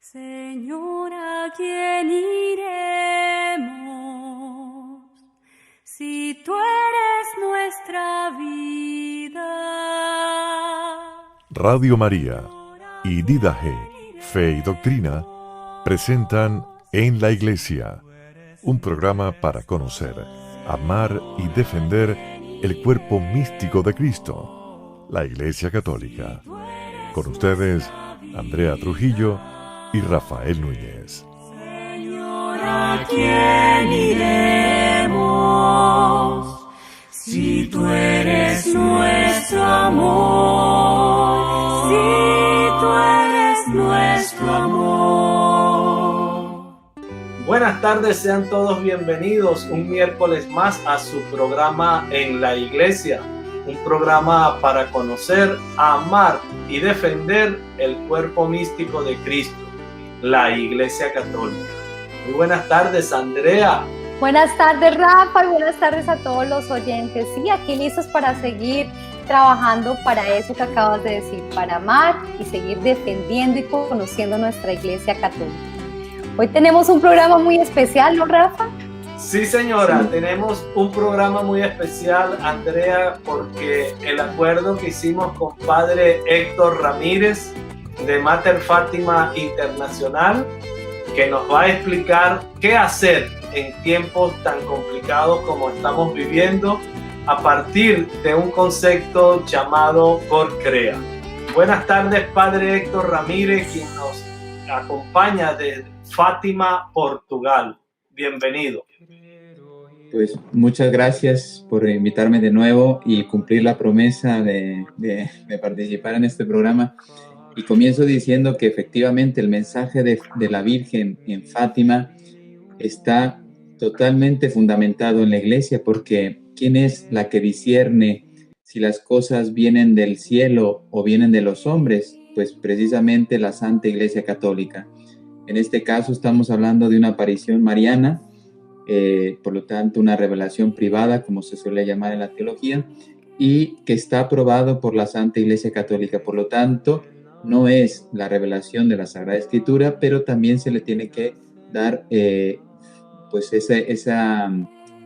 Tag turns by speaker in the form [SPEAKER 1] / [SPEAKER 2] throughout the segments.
[SPEAKER 1] Señor, ¿a quién iremos si tú eres nuestra vida?
[SPEAKER 2] Radio María y Didaje, Fe y Doctrina presentan En la Iglesia, un programa para conocer, amar y defender el cuerpo místico de Cristo, la Iglesia Católica. Con ustedes, Andrea Trujillo y Rafael Núñez.
[SPEAKER 1] Señor, ¿a quién iremos si tú eres nuestro amor? Si tú eres nuestro amor.
[SPEAKER 3] Buenas tardes, sean todos bienvenidos un miércoles más a su programa En la Iglesia, un programa para conocer, amar y defender el cuerpo místico de Cristo, la Iglesia Católica. Muy buenas tardes, Andrea.
[SPEAKER 4] Buenas tardes, Rafa, y buenas tardes a todos los oyentes. Sí, aquí listos para seguir trabajando para eso que acabas de decir, para amar y seguir defendiendo y conociendo nuestra Iglesia Católica. Hoy tenemos un programa muy especial, ¿no, Rafa?
[SPEAKER 3] Sí, señora, tenemos un programa muy especial, Andrea, porque el acuerdo que hicimos con Padre Héctor Ramírez de Mater Fátima Internacional, que nos va a explicar qué hacer en tiempos tan complicados como estamos viviendo a partir de un concepto llamado Cor Crea. Buenas tardes, Padre Héctor Ramírez, quien nos acompaña desde Fátima, Portugal. Bienvenido.
[SPEAKER 5] Pues muchas gracias por invitarme de nuevo y cumplir la promesa de participar en este programa. Y comienzo diciendo que efectivamente el mensaje de la Virgen en Fátima está totalmente fundamentado en la Iglesia, porque ¿quién es la que discierne si las cosas vienen del cielo o vienen de los hombres? Pues precisamente la Santa Iglesia Católica. En este caso estamos hablando de una aparición mariana, por lo tanto una revelación privada, como se suele llamar en la teología, y que está aprobado por la Santa Iglesia Católica. Por lo tanto, no es la revelación de la Sagrada Escritura, pero también se le tiene que dar pues esa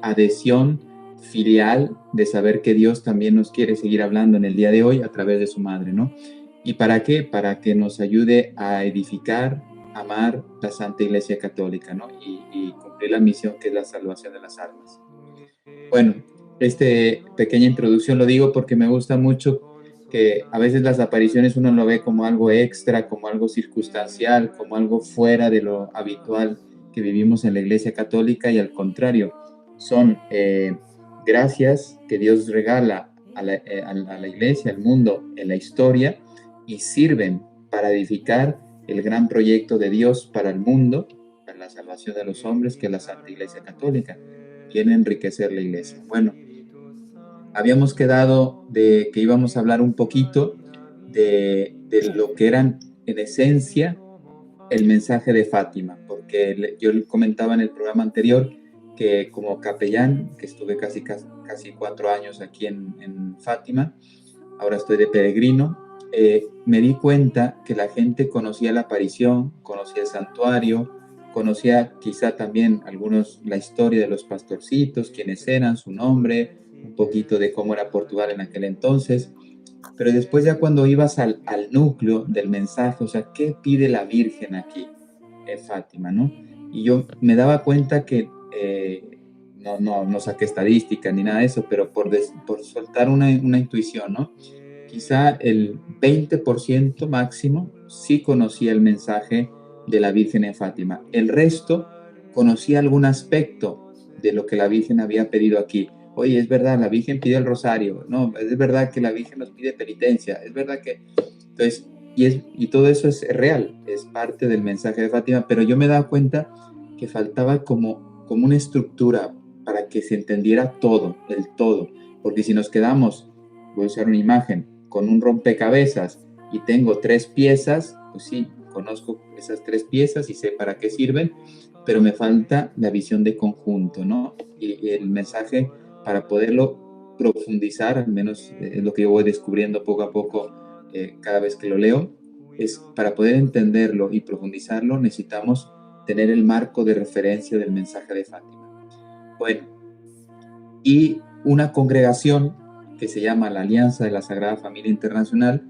[SPEAKER 5] adhesión filial de saber que Dios también nos quiere seguir hablando en el día de hoy a través de su madre, ¿no? ¿Y para qué? Para que nos ayude a edificar, amar la Santa Iglesia Católica, ¿no? Y cumplir la misión que es la salvación de las almas. Bueno, esta pequeña introducción lo digo porque me gusta mucho que a veces las apariciones uno lo ve como algo extra, como algo circunstancial, como algo fuera de lo habitual que vivimos en la Iglesia Católica, y al contrario, son gracias que Dios regala a la Iglesia, al mundo, en la historia, y sirven para edificar el gran proyecto de Dios para el mundo, para la salvación de los hombres, que es la Santa Iglesia Católica. Viene a enriquecer la Iglesia. Bueno, habíamos quedado de que íbamos a hablar un poquito de lo que eran en esencia el mensaje de Fátima, porque yo comentaba en el programa anterior que como capellán, que estuve casi 4 años aquí en Fátima, ahora estoy de peregrino, me di cuenta que la gente conocía la aparición, conocía el santuario, conocía quizá también algunos la historia de los pastorcitos, quiénes eran, su nombre, un poquito de cómo era Portugal en aquel entonces, pero después ya cuando ibas al núcleo del mensaje, o sea, ¿qué pide la Virgen aquí en Fátima, no? Y yo me daba cuenta que no saqué estadísticas ni nada de eso, pero por soltar una intuición, ¿no? Quizá el 20% máximo sí conocía el mensaje de la Virgen en Fátima. El resto conocía algún aspecto de lo que la Virgen había pedido aquí. Oye, es verdad, la Virgen pide el rosario. No, es verdad que la Virgen nos pide penitencia. Es verdad que... Entonces, y todo eso es real, es parte del mensaje de Fátima, pero yo me daba cuenta que faltaba como una estructura para que se entendiera todo, el todo. Porque si nos quedamos, voy a usar una imagen, con un rompecabezas y tengo 3 piezas, pues sí, conozco esas 3 piezas y sé para qué sirven, pero me falta la visión de conjunto, ¿no? Y el mensaje, para poderlo profundizar, al menos es lo que yo voy descubriendo poco a poco cada vez que lo leo, para poder entenderlo y profundizarlo, necesitamos tener el marco de referencia del mensaje de Fátima. Bueno, y una congregación que se llama la Alianza de la Sagrada Familia Internacional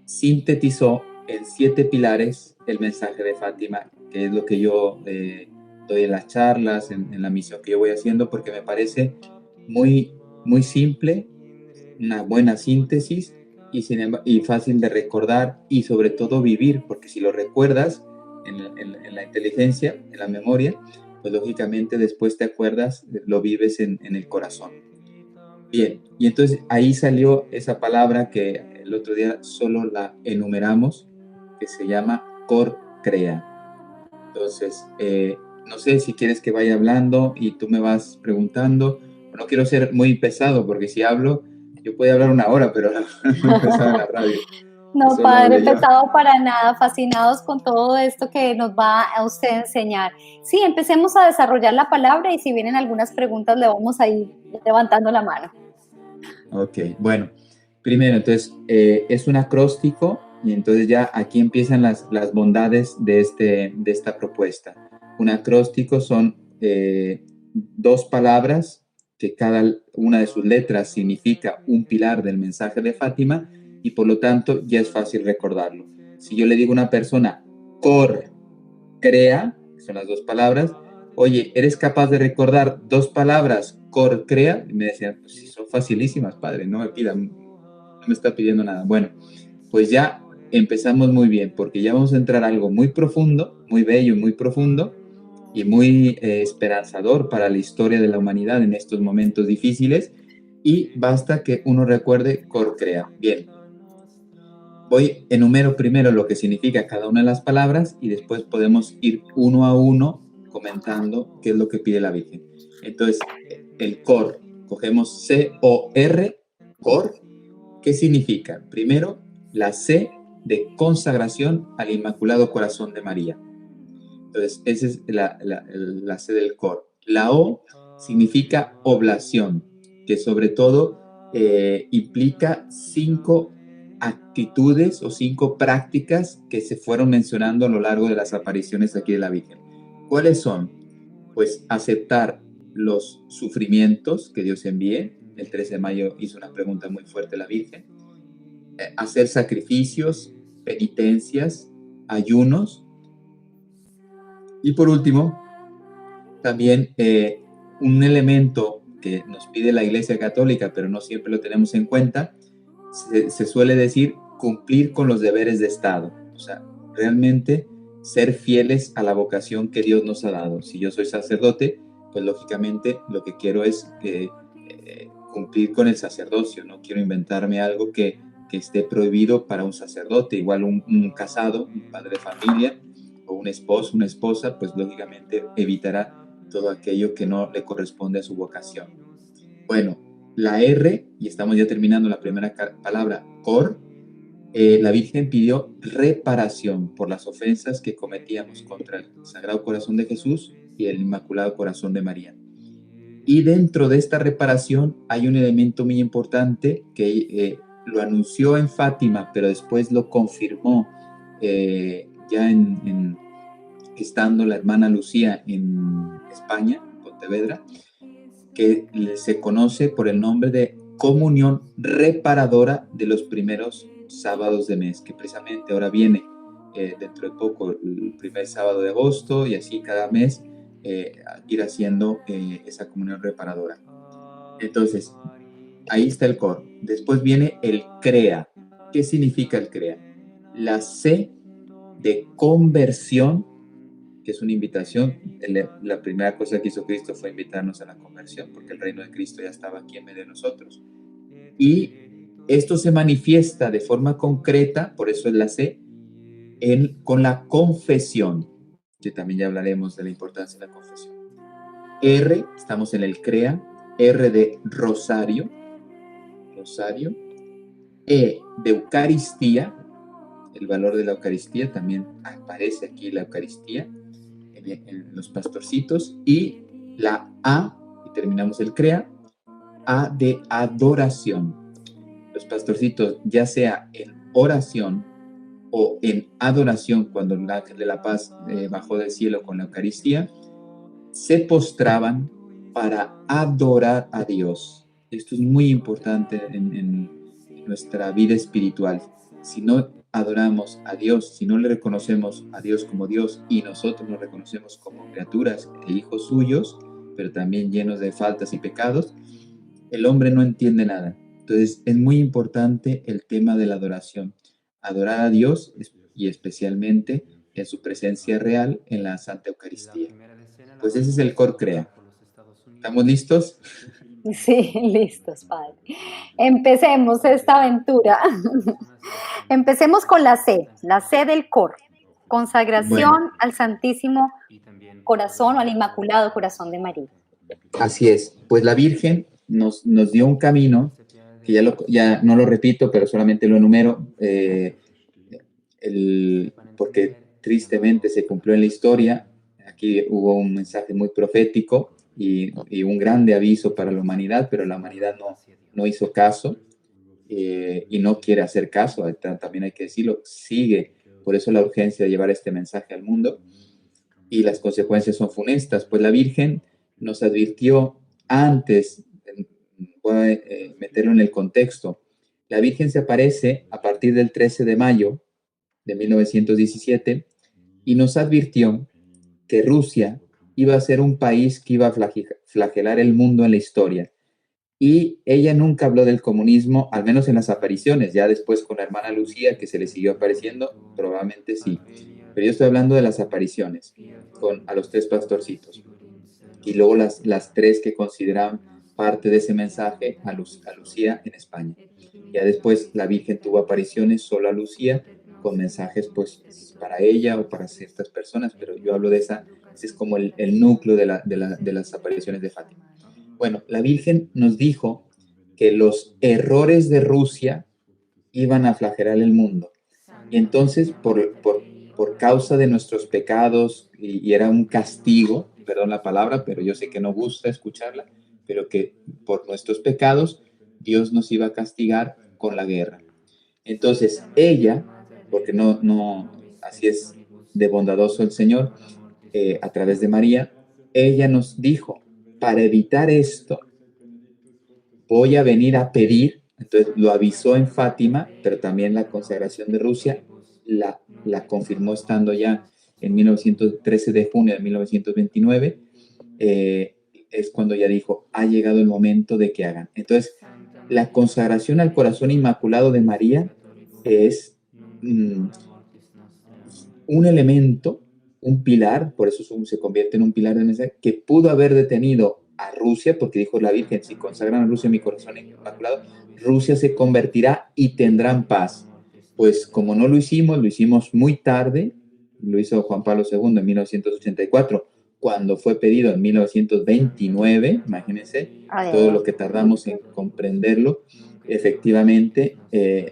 [SPEAKER 5] sintetizó en 7 pilares el mensaje de Fátima, que es lo que yo doy en las charlas, en la misión que yo voy haciendo, porque me parece muy, muy simple, una buena síntesis y fácil de recordar y sobre todo vivir, porque si lo recuerdas en la inteligencia, en la memoria, pues lógicamente después te acuerdas, lo vives en el corazón. Bien, y entonces ahí salió esa palabra que el otro día solo la enumeramos, que se llama Cor Crea. Entonces, no sé si quieres que vaya hablando y tú me vas preguntando. No quiero ser muy pesado, porque si hablo, yo puedo hablar 1 hora, pero no pesado en la radio.
[SPEAKER 4] No, padre, pesado para nada, fascinados con todo esto que nos va a usted enseñar. Sí, empecemos a desarrollar la palabra y si vienen algunas preguntas le vamos a ir levantando la mano.
[SPEAKER 5] Ok, bueno, primero, entonces, es un acróstico y entonces ya aquí empiezan las bondades de esta propuesta. Un acróstico son 2 palabras que cada una de sus letras significa un pilar del mensaje de Fátima y por lo tanto ya es fácil recordarlo. Si yo le digo a una persona, Cor Crea, que son las 2 palabras, oye, ¿eres capaz de recordar 2 palabras, Cor Crea? Y me decían, pues sí, son facilísimas, padre, no me está pidiendo nada. Bueno, pues ya empezamos muy bien, porque ya vamos a entrar a algo muy profundo, muy bello, muy profundo, y muy esperanzador para la historia de la humanidad en estos momentos difíciles, y basta que uno recuerde Cor Crea. Bien, enumero primero lo que significa cada una de las palabras y después podemos ir uno a uno comentando qué es lo que pide la Virgen. Entonces, el Cor, cogemos C-O-R, Cor, ¿qué significa? Primero, la C de consagración al Inmaculado Corazón de María. Entonces, esa es la C del Cor. La O significa oblación, que sobre todo implica 5 actitudes o 5 prácticas que se fueron mencionando a lo largo de las apariciones aquí de la Virgen. ¿Cuáles son? Pues aceptar los sufrimientos que Dios envíe. El 13 de mayo hizo una pregunta muy fuerte a la Virgen. Hacer sacrificios, penitencias, ayunos. Y por último, también un elemento que nos pide la Iglesia Católica, pero no siempre lo tenemos en cuenta, se suele decir cumplir con los deberes de Estado. O sea, realmente ser fieles a la vocación que Dios nos ha dado. Si yo soy sacerdote, pues lógicamente lo que quiero es cumplir con el sacerdocio. No quiero inventarme algo que esté prohibido para un sacerdote. Igual un casado, un padre de familia, o un esposo, una esposa, pues lógicamente evitará todo aquello que no le corresponde a su vocación. Bueno, la R, y estamos ya terminando la primera palabra, Cor, la Virgen pidió reparación por las ofensas que cometíamos contra el Sagrado Corazón de Jesús y el Inmaculado Corazón de María. Y dentro de esta reparación hay un elemento muy importante que lo anunció en Fátima, pero después lo confirmó ya estando la hermana Lucía en España, en Pontevedra, que se conoce por el nombre de comunión reparadora de los primeros sábados de mes, que precisamente ahora viene dentro de poco el primer sábado de agosto y así cada mes ir haciendo esa comunión reparadora. Entonces, ahí está el Cor. Después viene el Crea. ¿Qué significa el Crea? La C de conversión, que es una invitación. La primera cosa que hizo Cristo fue invitarnos a la conversión, porque el reino de Cristo ya estaba aquí en medio de nosotros. Y esto se manifiesta de forma concreta, por eso es la C, con la confesión, que también ya hablaremos de la importancia de la confesión. R, estamos en el CREA, R de rosario, E de Eucaristía, el valor de la Eucaristía, también aparece aquí la Eucaristía en los pastorcitos, y la A, y terminamos el CREA, A de adoración. Los pastorcitos, ya sea en oración o en adoración, cuando el ángel de la paz bajó del cielo con la Eucaristía, se postraban para adorar a Dios. Esto es muy importante en nuestra vida espiritual. Si no adoramos a Dios, si no le reconocemos a Dios como Dios y nosotros nos reconocemos como criaturas e hijos suyos, pero también llenos de faltas y pecados, el hombre no entiende nada. Entonces es muy importante el tema de la adoración. Adorar a Dios y especialmente en su presencia real en la Santa Eucaristía. Pues ese es el Cor Crea. ¿Estamos listos?
[SPEAKER 4] Sí, listos, Padre. Empecemos esta aventura. Empecemos con la C del coro. Consagración
[SPEAKER 5] Bueno.
[SPEAKER 4] al Santísimo Corazón o al Inmaculado Corazón de María.
[SPEAKER 5] Así es. Pues la Virgen nos dio un camino, que ya no lo repito, pero solamente lo enumero, porque tristemente se cumplió en la historia. Aquí hubo un mensaje muy profético y un grande aviso para la humanidad, pero la humanidad no hizo caso y no quiere hacer caso, también hay que decirlo, sigue. Por eso la urgencia de llevar este mensaje al mundo y las consecuencias son funestas. Pues la Virgen nos advirtió antes, voy a meterlo en el contexto, la Virgen se aparece a partir del 13 de mayo de 1917 y nos advirtió que Rusia iba a ser un país que iba a flagelar el mundo en la historia. Y ella nunca habló del comunismo, al menos en las apariciones. Ya después con la hermana Lucía, que se le siguió apareciendo, probablemente sí. Pero yo estoy hablando de las apariciones a los 3 pastorcitos. Y luego las 3 que consideraban parte de ese mensaje a Lucía en España. Ya después la Virgen tuvo apariciones solo a Lucía, con mensajes pues para ella o para ciertas personas, pero yo hablo de ese es como el núcleo de las apariciones de Fátima. Bueno, la Virgen nos dijo que los errores de Rusia iban a flagelar el mundo. Y entonces, por causa de nuestros pecados, y era un castigo, perdón la palabra, pero yo sé que no gusta escucharla, pero que por nuestros pecados Dios nos iba a castigar con la guerra. Entonces, ella, porque no así es de bondadoso el Señor, a través de María, ella nos dijo, para evitar esto, voy a venir a pedir, entonces lo avisó en Fátima, pero también la consagración de Rusia la confirmó estando ya en 13 de junio de 1929, es cuando ya dijo, ha llegado el momento de que hagan. Entonces, la consagración al corazón inmaculado de María es un elemento, un pilar, por eso se convierte en un pilar de mensaje, que pudo haber detenido a Rusia, porque dijo la Virgen, si consagran a Rusia mi corazón inmaculado, Rusia se convertirá y tendrán paz. Pues como no lo hicimos muy tarde, lo hizo Juan Pablo II en 1984, cuando fue pedido en 1929, imagínense, todo lo que tardamos en comprenderlo. Efectivamente,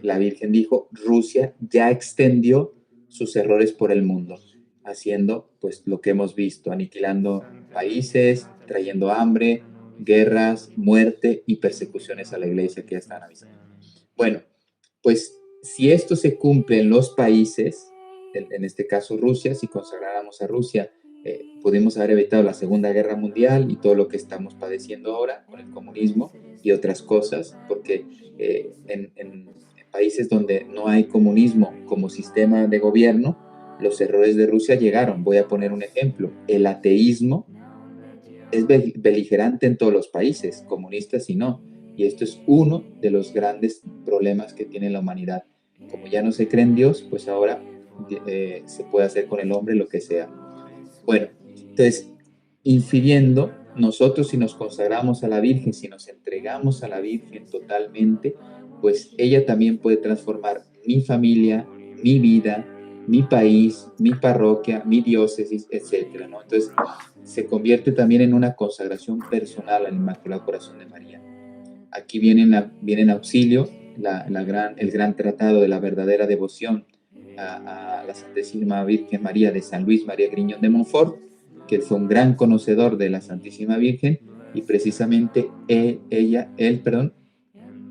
[SPEAKER 5] la Virgen dijo, Rusia ya extendió sus errores por el mundo, haciendo pues lo que hemos visto, aniquilando países, trayendo hambre, guerras, muerte y persecuciones a la iglesia que ya están avisando. Bueno, pues si esto se cumple en los países, en este caso Rusia, si consagráramos a Rusia, pudimos haber evitado la Segunda Guerra Mundial y todo lo que estamos padeciendo ahora con el comunismo y otras cosas, porque en países donde no hay comunismo como sistema de gobierno, los errores de Rusia llegaron. Voy a poner un ejemplo. El ateísmo es beligerante en todos los países, comunistas y no. Y esto es uno de los grandes problemas que tiene la humanidad. Como ya no se cree en Dios, pues ahora se puede hacer con el hombre lo que sea. Bueno, entonces, infiriendo, nosotros si nos consagramos a la Virgen, si nos entregamos a la Virgen totalmente, pues ella también puede transformar mi familia, mi vida, mi país, mi parroquia, mi diócesis, etcétera, ¿no? Entonces, se convierte también en una consagración personal al Inmaculado Corazón de María. Aquí viene en auxilio el gran tratado de la verdadera devoción a la Santísima Virgen María de San Luis María Griñón de Montfort, que fue un gran conocedor de la Santísima Virgen, y precisamente él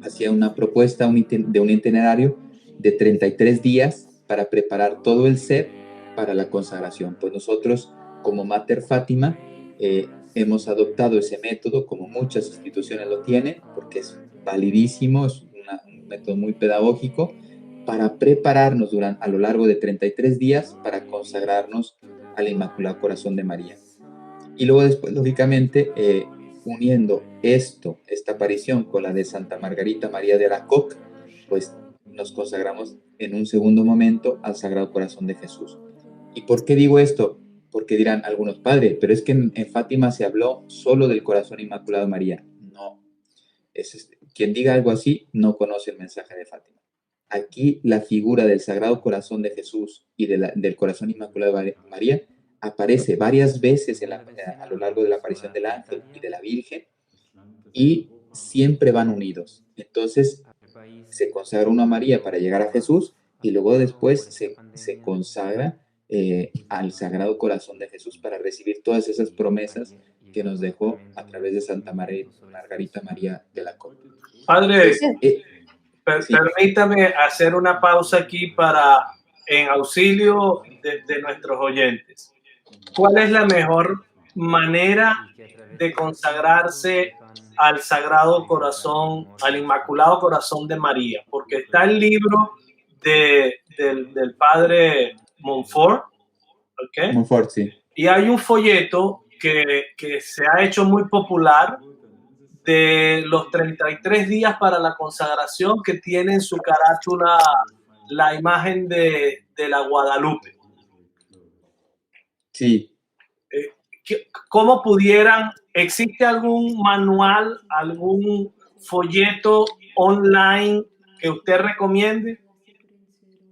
[SPEAKER 5] hacía una propuesta de un itinerario de 33 días para preparar todo el ser para la consagración. Pues nosotros, como Mater Fátima, hemos adoptado ese método, como muchas instituciones lo tienen, porque es validísimo, es un método muy pedagógico, para prepararnos a lo largo de 33 días para consagrarnos al Inmaculado Corazón de María. Y luego después, lógicamente, uniendo esta aparición con la de Santa Margarita María de Alacoque, pues nos consagramos en un segundo momento al Sagrado Corazón de Jesús. ¿Y por qué digo esto? Porque dirán algunos, padre, pero es que en Fátima se habló solo del Corazón Inmaculado de María. No, quien diga algo así no conoce el mensaje de Fátima. Aquí la figura del Sagrado Corazón de Jesús y del Corazón Inmaculado de María aparece varias veces a lo largo de la aparición del ángel y de la Virgen, y siempre van unidos. Entonces se consagra uno a María para llegar a Jesús, y luego después se consagra al Sagrado Corazón de Jesús para recibir todas esas promesas que nos dejó a través de Santa Margarita María de Alacoque.
[SPEAKER 3] Padre,
[SPEAKER 5] Sí.
[SPEAKER 3] permítame hacer una pausa aquí en auxilio de nuestros oyentes. ¿Cuál es la mejor manera de consagrarse al Sagrado Corazón, al Inmaculado Corazón de María? Porque está el libro del padre Montfort, ¿okay?
[SPEAKER 5] Montfort, sí.
[SPEAKER 3] Y hay un folleto que se ha hecho muy popular de los 33 días para la consagración, que tiene en su carátula la imagen de la Guadalupe.
[SPEAKER 5] Sí.
[SPEAKER 3] ¿Cómo existe algún manual, algún folleto online que usted recomiende?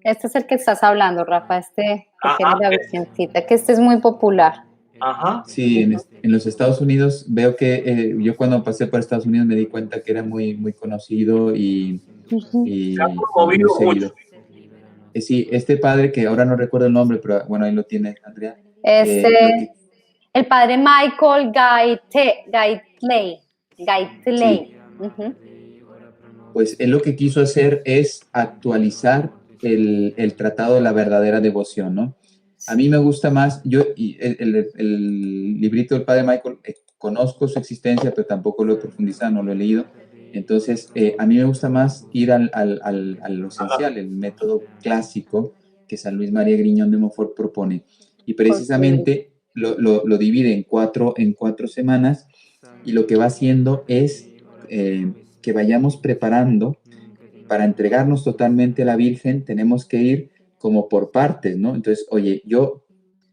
[SPEAKER 4] Este es el que estás hablando, Rafa, que
[SPEAKER 3] Ajá,
[SPEAKER 4] tiene la virgencita, que este es muy popular.
[SPEAKER 3] Ajá.
[SPEAKER 5] Sí, en los Estados Unidos veo que yo cuando pasé por Estados Unidos me di cuenta que era muy, muy conocido y
[SPEAKER 3] Se ha promovido
[SPEAKER 5] muy seguido.
[SPEAKER 3] mucho.
[SPEAKER 5] Sí, este padre, que ahora no recuerdo el nombre, pero bueno, ahí lo tiene, Andrea.
[SPEAKER 4] El padre Michael Gaitley.
[SPEAKER 5] Sí. Pues él lo que quiso hacer es actualizar el Tratado de la Verdadera Devoción, ¿no? A mí me gusta más, el librito del padre Michael, conozco su existencia, pero tampoco lo he profundizado, no lo he leído. Entonces, a mí me gusta más ir a lo esencial, el método clásico que San Luis María Griñón de Montfort propone. Y precisamente lo divide en cuatro semanas, y lo que va haciendo es que vayamos preparando para entregarnos totalmente a la Virgen. Tenemos que ir como por partes, ¿no? Entonces, oye, yo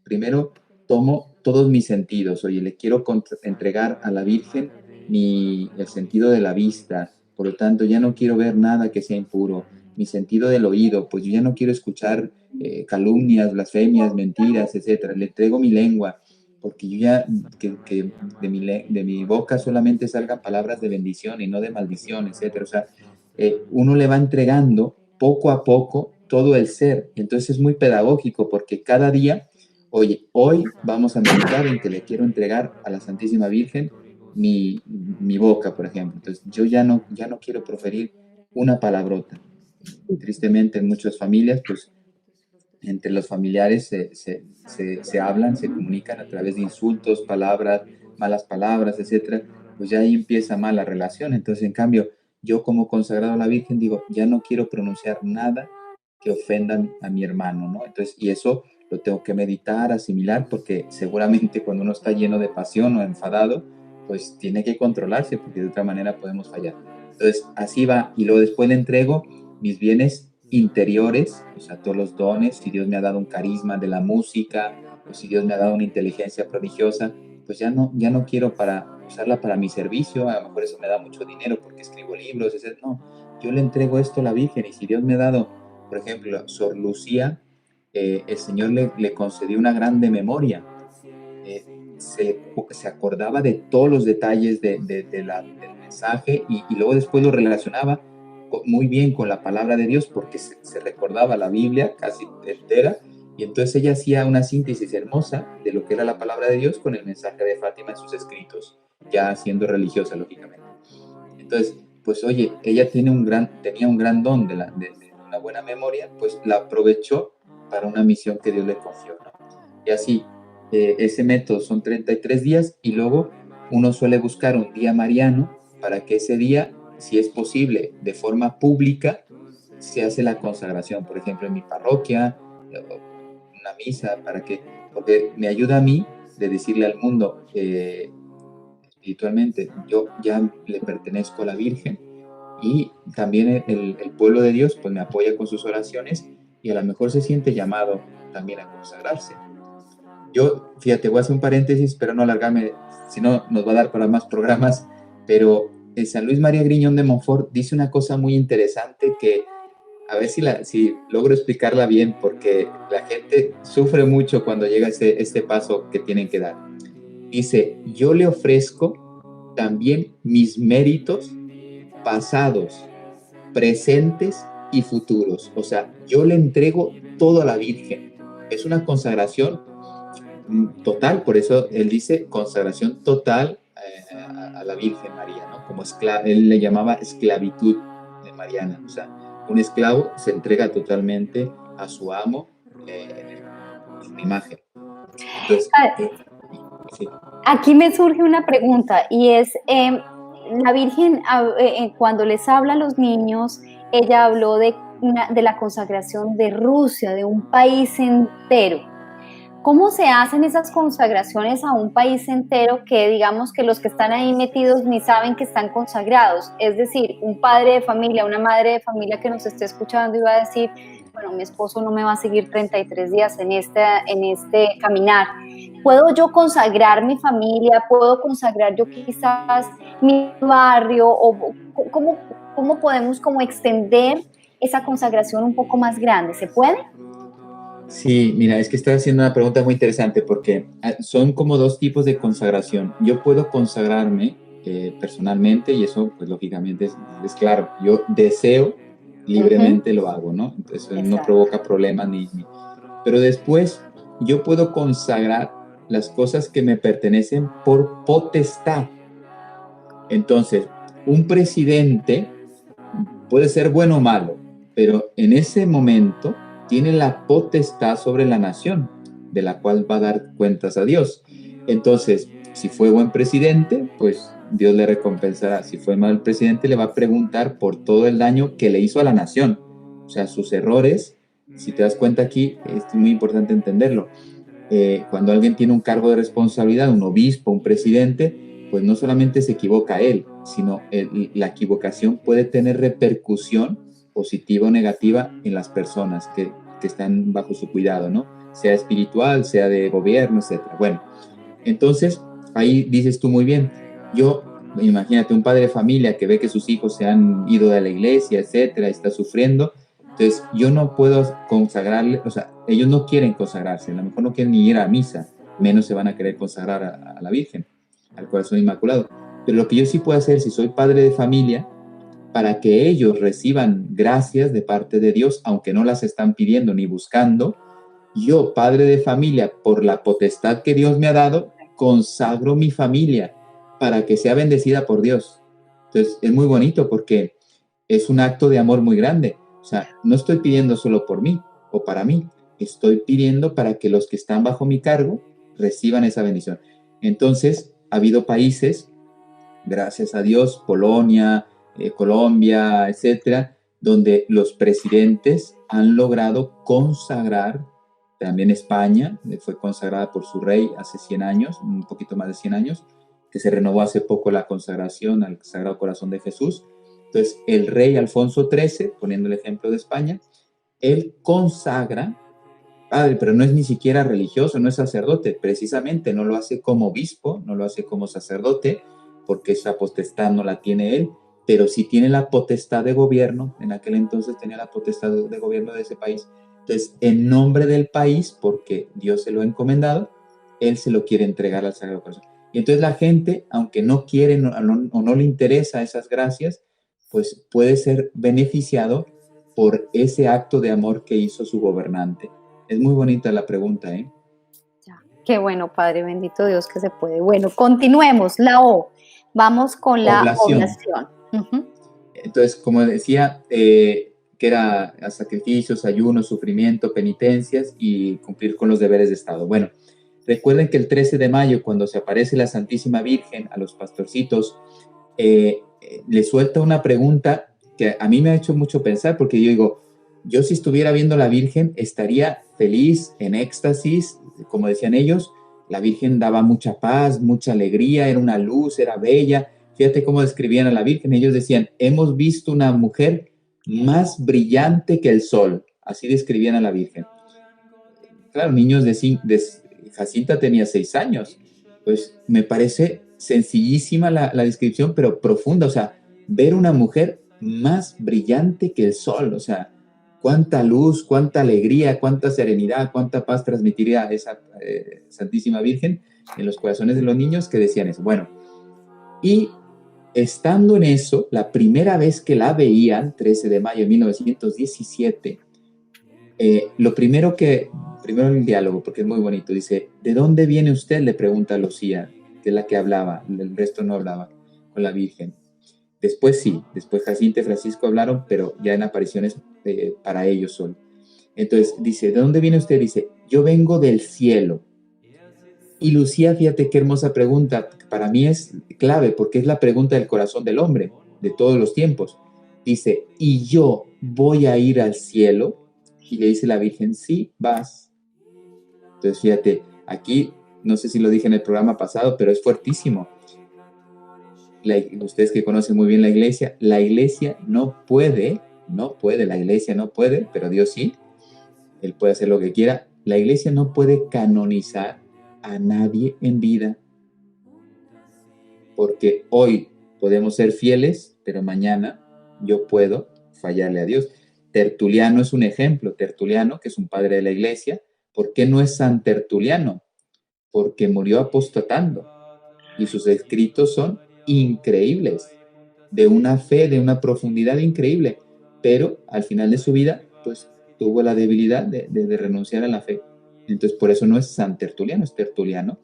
[SPEAKER 5] primero tomo todos mis sentidos. Oye, le quiero entregar a la Virgen el sentido de la vista. Por lo tanto, ya no quiero ver nada que sea impuro. Mi sentido del oído, pues yo ya no quiero escuchar calumnias, blasfemias, mentiras, etcétera. Le entrego mi lengua, porque yo ya, que de mi boca solamente salgan palabras de bendición y no de maldición, etcétera. O sea, uno le va entregando poco a poco todo el ser. Entonces es muy pedagógico, porque cada día, oye, hoy vamos a meditar en que le quiero entregar a la Santísima Virgen mi boca, por ejemplo. Entonces yo ya no quiero proferir una palabrota. Tristemente en muchas familias, pues entre los familiares se hablan, se comunican a través de insultos, palabras, malas palabras, etcétera. Pues ya ahí empieza mal la relación. Entonces, en cambio, yo como consagrado a la Virgen digo, ya no quiero pronunciar nada que ofenda a mi hermano, ¿no? Entonces, y eso lo tengo que meditar, asimilar, porque seguramente cuando uno está lleno de pasión o enfadado, pues tiene que controlarse, porque de otra manera podemos fallar. Entonces, así va, y luego después le entrego mis bienes interiores, o sea, todos los dones. Si Dios me ha dado un carisma de la música, o si Dios me ha dado una inteligencia prodigiosa, pues ya no quiero usarla para mi servicio. A lo mejor eso me da mucho dinero porque escribo libros, etc. No, yo le entrego esto a la Virgen. Y si Dios me ha dado, por ejemplo, Sor Lucía, el Señor le concedió una grande memoria. Se acordaba de todos los detalles del mensaje, y luego después lo relacionaba muy bien con la palabra de Dios, porque se recordaba la Biblia casi entera, y entonces ella hacía una síntesis hermosa de lo que era la palabra de Dios con el mensaje de Fátima en sus escritos, ya siendo religiosa, lógicamente. Entonces, pues oye, ella tenía un gran don de una buena memoria, pues la aprovechó para una misión que Dios le confió, ¿no? Y así, ese método son 33 días y luego uno suele buscar un día mariano para que ese día, si es posible, de forma pública, se hace la consagración. Por ejemplo, en mi parroquia, una misa, porque me ayuda a mí de decirle al mundo, espiritualmente, yo ya le pertenezco a la Virgen y también el pueblo de Dios pues me apoya con sus oraciones y a lo mejor se siente llamado también a consagrarse. Yo, fíjate, voy a hacer un paréntesis, pero no alargarme, si no nos va a dar para más programas, pero San Luis María Griñón de Montfort dice una cosa muy interesante que a ver si logro explicarla bien, porque la gente sufre mucho cuando llega este paso que tienen que dar. Dice, yo le ofrezco también mis méritos pasados, presentes y futuros. O sea, yo le entrego todo a la Virgen. Es una consagración total, por eso él dice consagración total a la Virgen María, ¿no? Como él le llamaba esclavitud de Mariana. O sea, un esclavo se entrega totalmente a su amo en una imagen. Entonces, sí.
[SPEAKER 4] Aquí me surge una pregunta y es, la Virgen cuando les habla a los niños, ella habló de la consagración de Rusia, de un país entero. ¿Cómo se hacen esas consagraciones a un país entero que digamos que los que están ahí metidos ni saben que están consagrados? Es decir, un padre de familia, una madre de familia que nos esté escuchando y va a decir, bueno, mi esposo no me va a seguir 33 días en este caminar. ¿Puedo yo consagrar mi familia? ¿Puedo consagrar yo quizás mi barrio? ¿O cómo podemos como extender esa consagración un poco más grande? ¿Se puede?
[SPEAKER 5] Sí, mira, es que estás haciendo una pregunta muy interesante porque son como dos tipos de consagración. Yo puedo consagrarme personalmente y eso, pues lógicamente es claro. Yo deseo libremente lo hago, ¿no? Entonces no provoca problemas Pero después yo puedo consagrar las cosas que me pertenecen por potestad. Entonces, un presidente puede ser bueno o malo, pero en ese momento tiene la potestad sobre la nación, de la cual va a dar cuentas a Dios. Entonces, si fue buen presidente, pues Dios le recompensará. Si fue mal presidente, le va a preguntar por todo el daño que le hizo a la nación. O sea, sus errores, si te das cuenta aquí, es muy importante entenderlo. Cuando alguien tiene un cargo de responsabilidad, un obispo, un presidente, pues no solamente se equivoca él, sino la equivocación puede tener repercusión positiva o negativa en las personas que están bajo su cuidado, ¿no? Sea espiritual, sea de gobierno, etc. Bueno, entonces ahí dices tú muy bien, imagínate un padre de familia que ve que sus hijos se han ido de la iglesia, etcétera, está sufriendo, entonces yo no puedo consagrarle, o sea, ellos no quieren consagrarse, a lo mejor no quieren ni ir a misa, menos se van a querer consagrar a la Virgen, al Corazón Inmaculado. Pero lo que yo sí puedo hacer, si soy padre de familia, para que ellos reciban gracias de parte de Dios, aunque no las están pidiendo ni buscando, yo, padre de familia, por la potestad que Dios me ha dado, consagro mi familia para que sea bendecida por Dios. Entonces, es muy bonito porque es un acto de amor muy grande. O sea, no estoy pidiendo solo por mí o para mí, estoy pidiendo para que los que están bajo mi cargo reciban esa bendición. Entonces, ha habido países, gracias a Dios, Polonia, Colombia, etcétera, donde los presidentes han logrado consagrar, también España fue consagrada por su rey hace 100 años, un poquito más de 100 años, que se renovó hace poco la consagración al Sagrado Corazón de Jesús. Entonces, el rey Alfonso XIII, poniendo el ejemplo de España, él consagra, padre, pero no es ni siquiera religioso, no es sacerdote, precisamente no lo hace como obispo, no lo hace como sacerdote, porque esa potestad no la tiene él, pero sí tiene la potestad de gobierno, en aquel entonces tenía la potestad de gobierno de ese país. Entonces, en nombre del país, porque Dios se lo ha encomendado, él se lo quiere entregar al Sagrado Corazón. Y entonces la gente, aunque no quiere o no le interesa esas gracias, pues puede ser beneficiado por ese acto de amor que hizo su gobernante. Es muy bonita la pregunta, ¿eh?
[SPEAKER 4] Ya, qué bueno, Padre, bendito Dios que se puede. Bueno, continuemos, la O. Vamos con la oblación.
[SPEAKER 5] Entonces, como decía, que era a sacrificios, ayunos, sufrimiento, penitencias y cumplir con los deberes de Estado. Bueno, recuerden que el 13 de mayo, cuando se aparece la Santísima Virgen a los pastorcitos, le suelta una pregunta que a mí me ha hecho mucho pensar, porque yo digo, yo si estuviera viendo a la Virgen estaría feliz, en éxtasis, como decían ellos. La Virgen daba mucha paz, mucha alegría, era una luz, era bella. Fíjate cómo describían a la Virgen. Ellos decían, hemos visto una mujer más brillante que el sol. Así describían a la Virgen. Claro, niños Jacinta tenía 6 años. Pues me parece sencillísima la descripción, pero profunda. O sea, ver una mujer más brillante que el sol. O sea, cuánta luz, cuánta alegría, cuánta serenidad, cuánta paz transmitiría esa Santísima Virgen en los corazones de los niños que decían eso. Bueno, y estando en eso, la primera vez que la veían, 13 de mayo de 1917, primero el diálogo, porque es muy bonito, dice, ¿de dónde viene usted?, le pregunta a Lucía, que es la que hablaba, el resto no hablaba con la Virgen. Después sí, después Jacinta y Francisco hablaron, pero ya en apariciones para ellos solo. Entonces dice, ¿de dónde viene usted? Dice, yo vengo del cielo. Y Lucía, fíjate qué hermosa pregunta, para mí es clave, porque es la pregunta del corazón del hombre, de todos los tiempos. Dice, ¿y yo voy a ir al cielo? Y le dice la Virgen, sí, vas. Entonces, fíjate, aquí, no sé si lo dije en el programa pasado, pero es fuertísimo. Ustedes que conocen muy bien la iglesia no puede, pero Dios sí, Él puede hacer lo que quiera. La iglesia no puede canonizar a nadie en vida, porque hoy podemos ser fieles, pero mañana yo puedo fallarle a Dios. Tertuliano es un ejemplo. Tertuliano, que es un padre de la iglesia, ¿por qué no es San Tertuliano? Porque murió apostatando y sus escritos son increíbles, de una fe, de una profundidad increíble, pero al final de su vida, pues tuvo la debilidad de renunciar a la fe. Entonces, por eso no es San Tertuliano, es Tertuliano.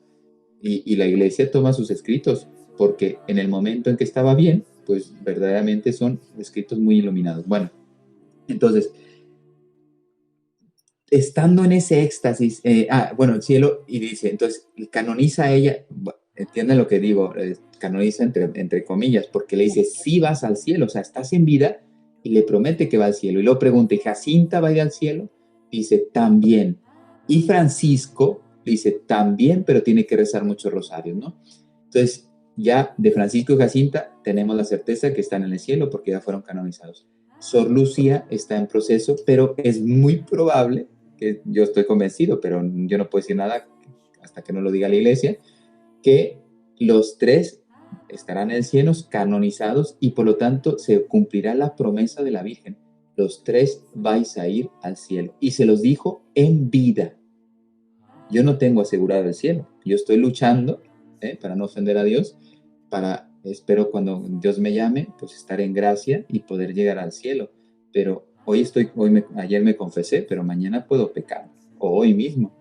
[SPEAKER 5] Y la iglesia toma sus escritos, porque en el momento en que estaba bien, pues verdaderamente son escritos muy iluminados. Bueno, entonces, estando en ese éxtasis, el cielo, y dice, entonces, canoniza a ella, entienden lo que digo, canoniza entre comillas, porque le dice, sí vas al cielo, o sea, estás en vida, y le promete que va al cielo. Y luego pregunta, ¿y Jacinta va a ir al cielo? Dice, también. Y Francisco dice, también, pero tiene que rezar muchos rosarios, ¿no? Entonces, ya de Francisco y Jacinta tenemos la certeza que están en el cielo porque ya fueron canonizados. Sor Lucía está en proceso, pero es muy probable, que yo estoy convencido, pero yo no puedo decir nada hasta que no lo diga la iglesia, que los 3 estarán en el cielo canonizados y por lo tanto se cumplirá la promesa de la Virgen. Los 3 vais a ir al cielo. Y se los dijo en vida. Yo no tengo asegurado el cielo. Yo estoy luchando para no ofender a Dios, espero cuando Dios me llame, pues estar en gracia y poder llegar al cielo. Pero ayer me confesé, pero mañana puedo pecar, o hoy mismo.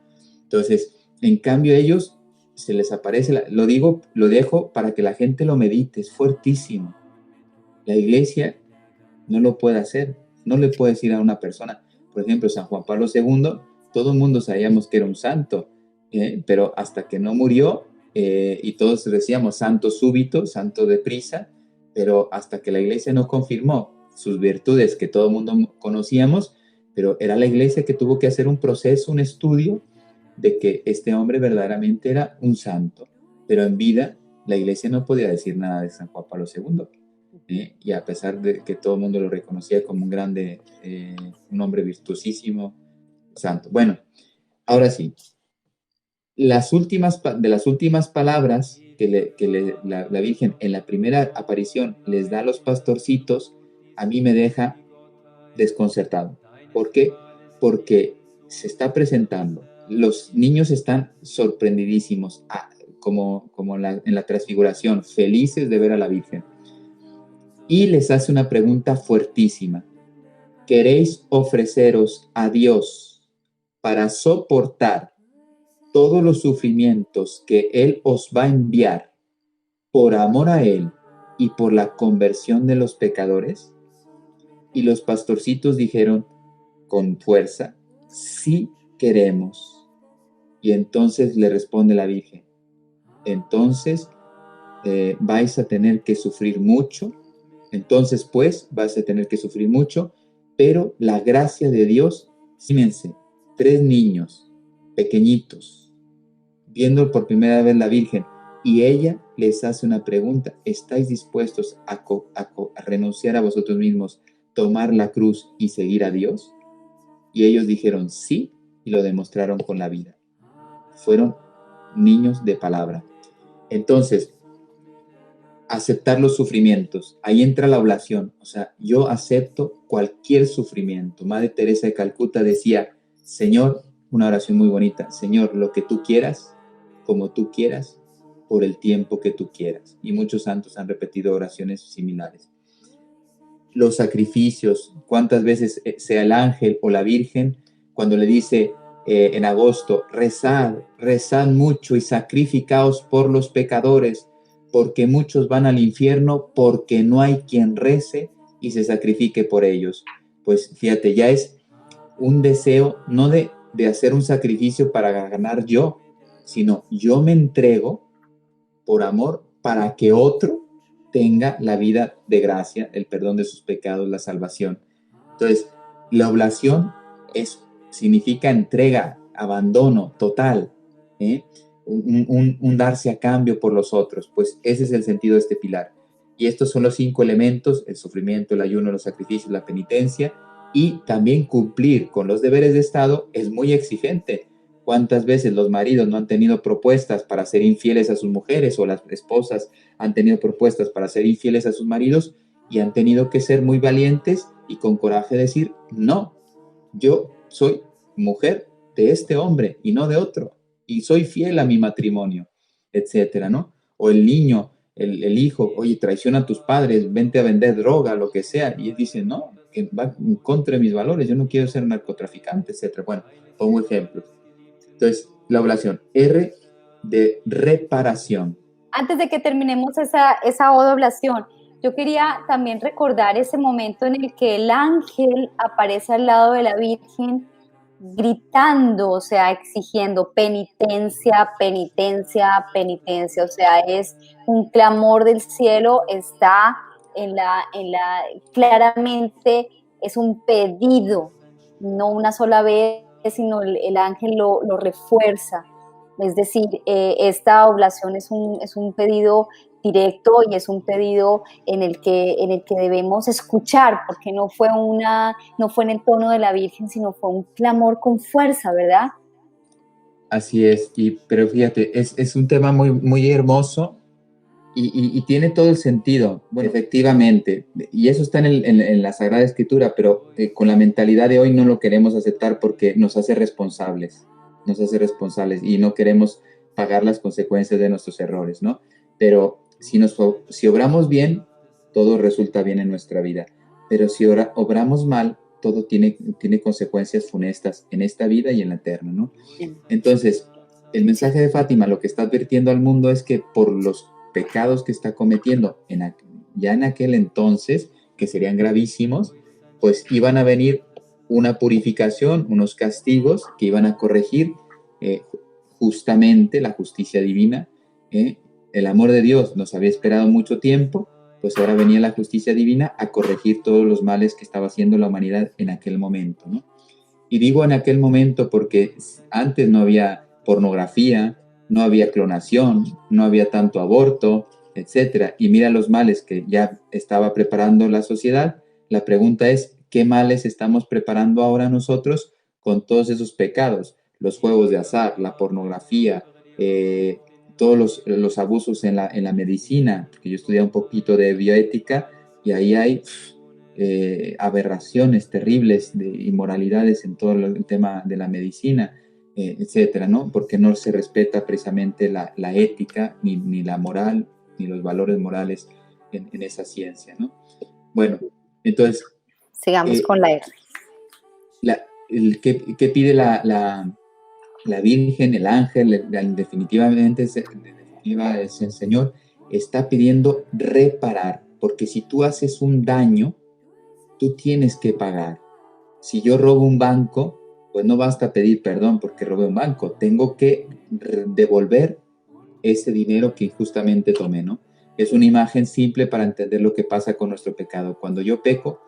[SPEAKER 5] Entonces, en cambio ellos se les aparece, lo dejo para que la gente lo medite, es fuertísimo. La iglesia no lo puede hacer, no le puede decir a una persona, por ejemplo, San Juan Pablo II, todo el mundo sabíamos que era un santo, pero hasta que no murió, y todos decíamos santo súbito, santo deprisa, pero hasta que la iglesia no confirmó sus virtudes que todo el mundo conocíamos, pero era la iglesia que tuvo que hacer un proceso, un estudio de que este hombre verdaderamente era un santo, pero en vida la iglesia no podía decir nada de San Juan Pablo II, y a pesar de que todo el mundo lo reconocía como un grande, un hombre virtuosísimo, santo. Bueno, ahora sí, de las últimas palabras que la Virgen en la primera aparición les da a los pastorcitos, a mí me deja desconcertado. ¿Por qué? Porque se está presentando. Los niños están sorprendidísimos, como en la transfiguración, felices de ver a la Virgen. Y les hace una pregunta fuertísima. ¿Queréis ofreceros a Dios para soportar todos los sufrimientos que Él os va a enviar por amor a Él y por la conversión de los pecadores? Y los pastorcitos dijeron con fuerza, sí queremos. Y entonces le responde la Virgen, entonces vais a tener que sufrir mucho, entonces pues vais a tener que sufrir mucho, pero la gracia de Dios, fíjense, 3 niños pequeñitos, viendo por primera vez la Virgen, y ella les hace una pregunta, ¿estáis dispuestos a renunciar a vosotros mismos, tomar la cruz y seguir a Dios? Y ellos dijeron sí, y lo demostraron con la vida. Fueron niños de palabra. Entonces, aceptar los sufrimientos, ahí entra la oblación, o sea, yo acepto cualquier sufrimiento. Madre Teresa de Calcuta decía, Señor, una oración muy bonita, Señor, lo que tú quieras, como tú quieras, por el tiempo que tú quieras. Y muchos santos han repetido oraciones similares. Los sacrificios, cuántas veces sea el ángel o la Virgen, cuando le dice en agosto, rezad mucho y sacrificaos por los pecadores, porque muchos van al infierno, porque no hay quien rece y se sacrifique por ellos. Pues fíjate, ya es un deseo no de hacer un sacrificio para ganar yo, sino yo me entrego por amor para que otro tenga la vida de gracia, el perdón de sus pecados, la salvación. Entonces, la oblación significa entrega, abandono total, un darse a cambio por los otros. Pues ese es el sentido de este pilar. Y estos son los 5 elementos: el sufrimiento, el ayuno, los sacrificios, la penitencia, y también cumplir con los deberes de Estado es muy exigente. ¿Cuántas veces los maridos no han tenido propuestas para ser infieles a sus mujeres, o las esposas han tenido propuestas para ser infieles a sus maridos y han tenido que ser muy valientes y con coraje decir, no, yo soy mujer de este hombre y no de otro, y soy fiel a mi matrimonio, etcétera, ¿no? O el niño, el hijo, oye, traiciona a tus padres, vente a vender droga, lo que sea, y él dice, no, que va en contra de mis valores, yo no quiero ser narcotraficante, etcétera. Bueno, pongo ejemplos. Entonces, la oblación, R de reparación.
[SPEAKER 4] Antes de que terminemos esa oblación, yo quería también recordar ese momento en el que el ángel aparece al lado de la Virgen gritando, o sea, exigiendo penitencia, penitencia, penitencia, o sea, es un clamor del cielo, está claramente es un pedido, no una sola vez, sino el ángel lo refuerza. Es decir, esta oblación es un pedido directo y es un pedido en el que debemos escuchar, porque no fue en el tono de la Virgen, sino fue un clamor con fuerza, ¿verdad?
[SPEAKER 5] Así es, pero fíjate, es un tema muy, muy hermoso y tiene todo el sentido. Bueno, efectivamente, y eso está en la Sagrada Escritura, pero con la mentalidad de hoy no lo queremos aceptar porque nos hace responsables y no queremos pagar las consecuencias de nuestros errores, ¿no? Pero si obramos bien, todo resulta bien en nuestra vida. Pero si obramos mal, todo tiene consecuencias funestas en esta vida y en la eterna, ¿no? Entonces, el mensaje de Fátima lo que está advirtiendo al mundo es que por los pecados que está cometiendo ya en aquel entonces, que serían gravísimos, pues iban a venir una purificación, unos castigos que iban a corregir justamente la justicia divina. El amor de Dios nos había esperado mucho tiempo, pues ahora venía la justicia divina a corregir todos los males que estaba haciendo la humanidad en aquel momento, ¿no? Y digo en aquel momento porque antes no había pornografía, no había clonación, no había tanto aborto, etcétera. Y mira los males que ya estaba preparando la sociedad. La pregunta es, ¿qué males estamos preparando ahora nosotros con todos esos pecados? Los juegos de azar, la pornografía, todos los abusos en la medicina, porque yo estudié un poquito de bioética y ahí hay aberraciones terribles de inmoralidades en todo el tema de la medicina, etcétera, ¿no? Porque no se respeta precisamente la ética, ni la moral, ni los valores morales en esa ciencia, ¿no? Bueno, entonces...
[SPEAKER 4] Sigamos con la R.
[SPEAKER 5] ¿Qué pide la Virgen, el ángel? Definitivamente el Señor está pidiendo reparar, porque si tú haces un daño, tú tienes que pagar. Si yo robo un banco, pues no basta pedir perdón porque robé un banco. Tengo que devolver ese dinero que injustamente tomé, ¿no? Es una imagen simple para entender lo que pasa con nuestro pecado. Cuando yo peco,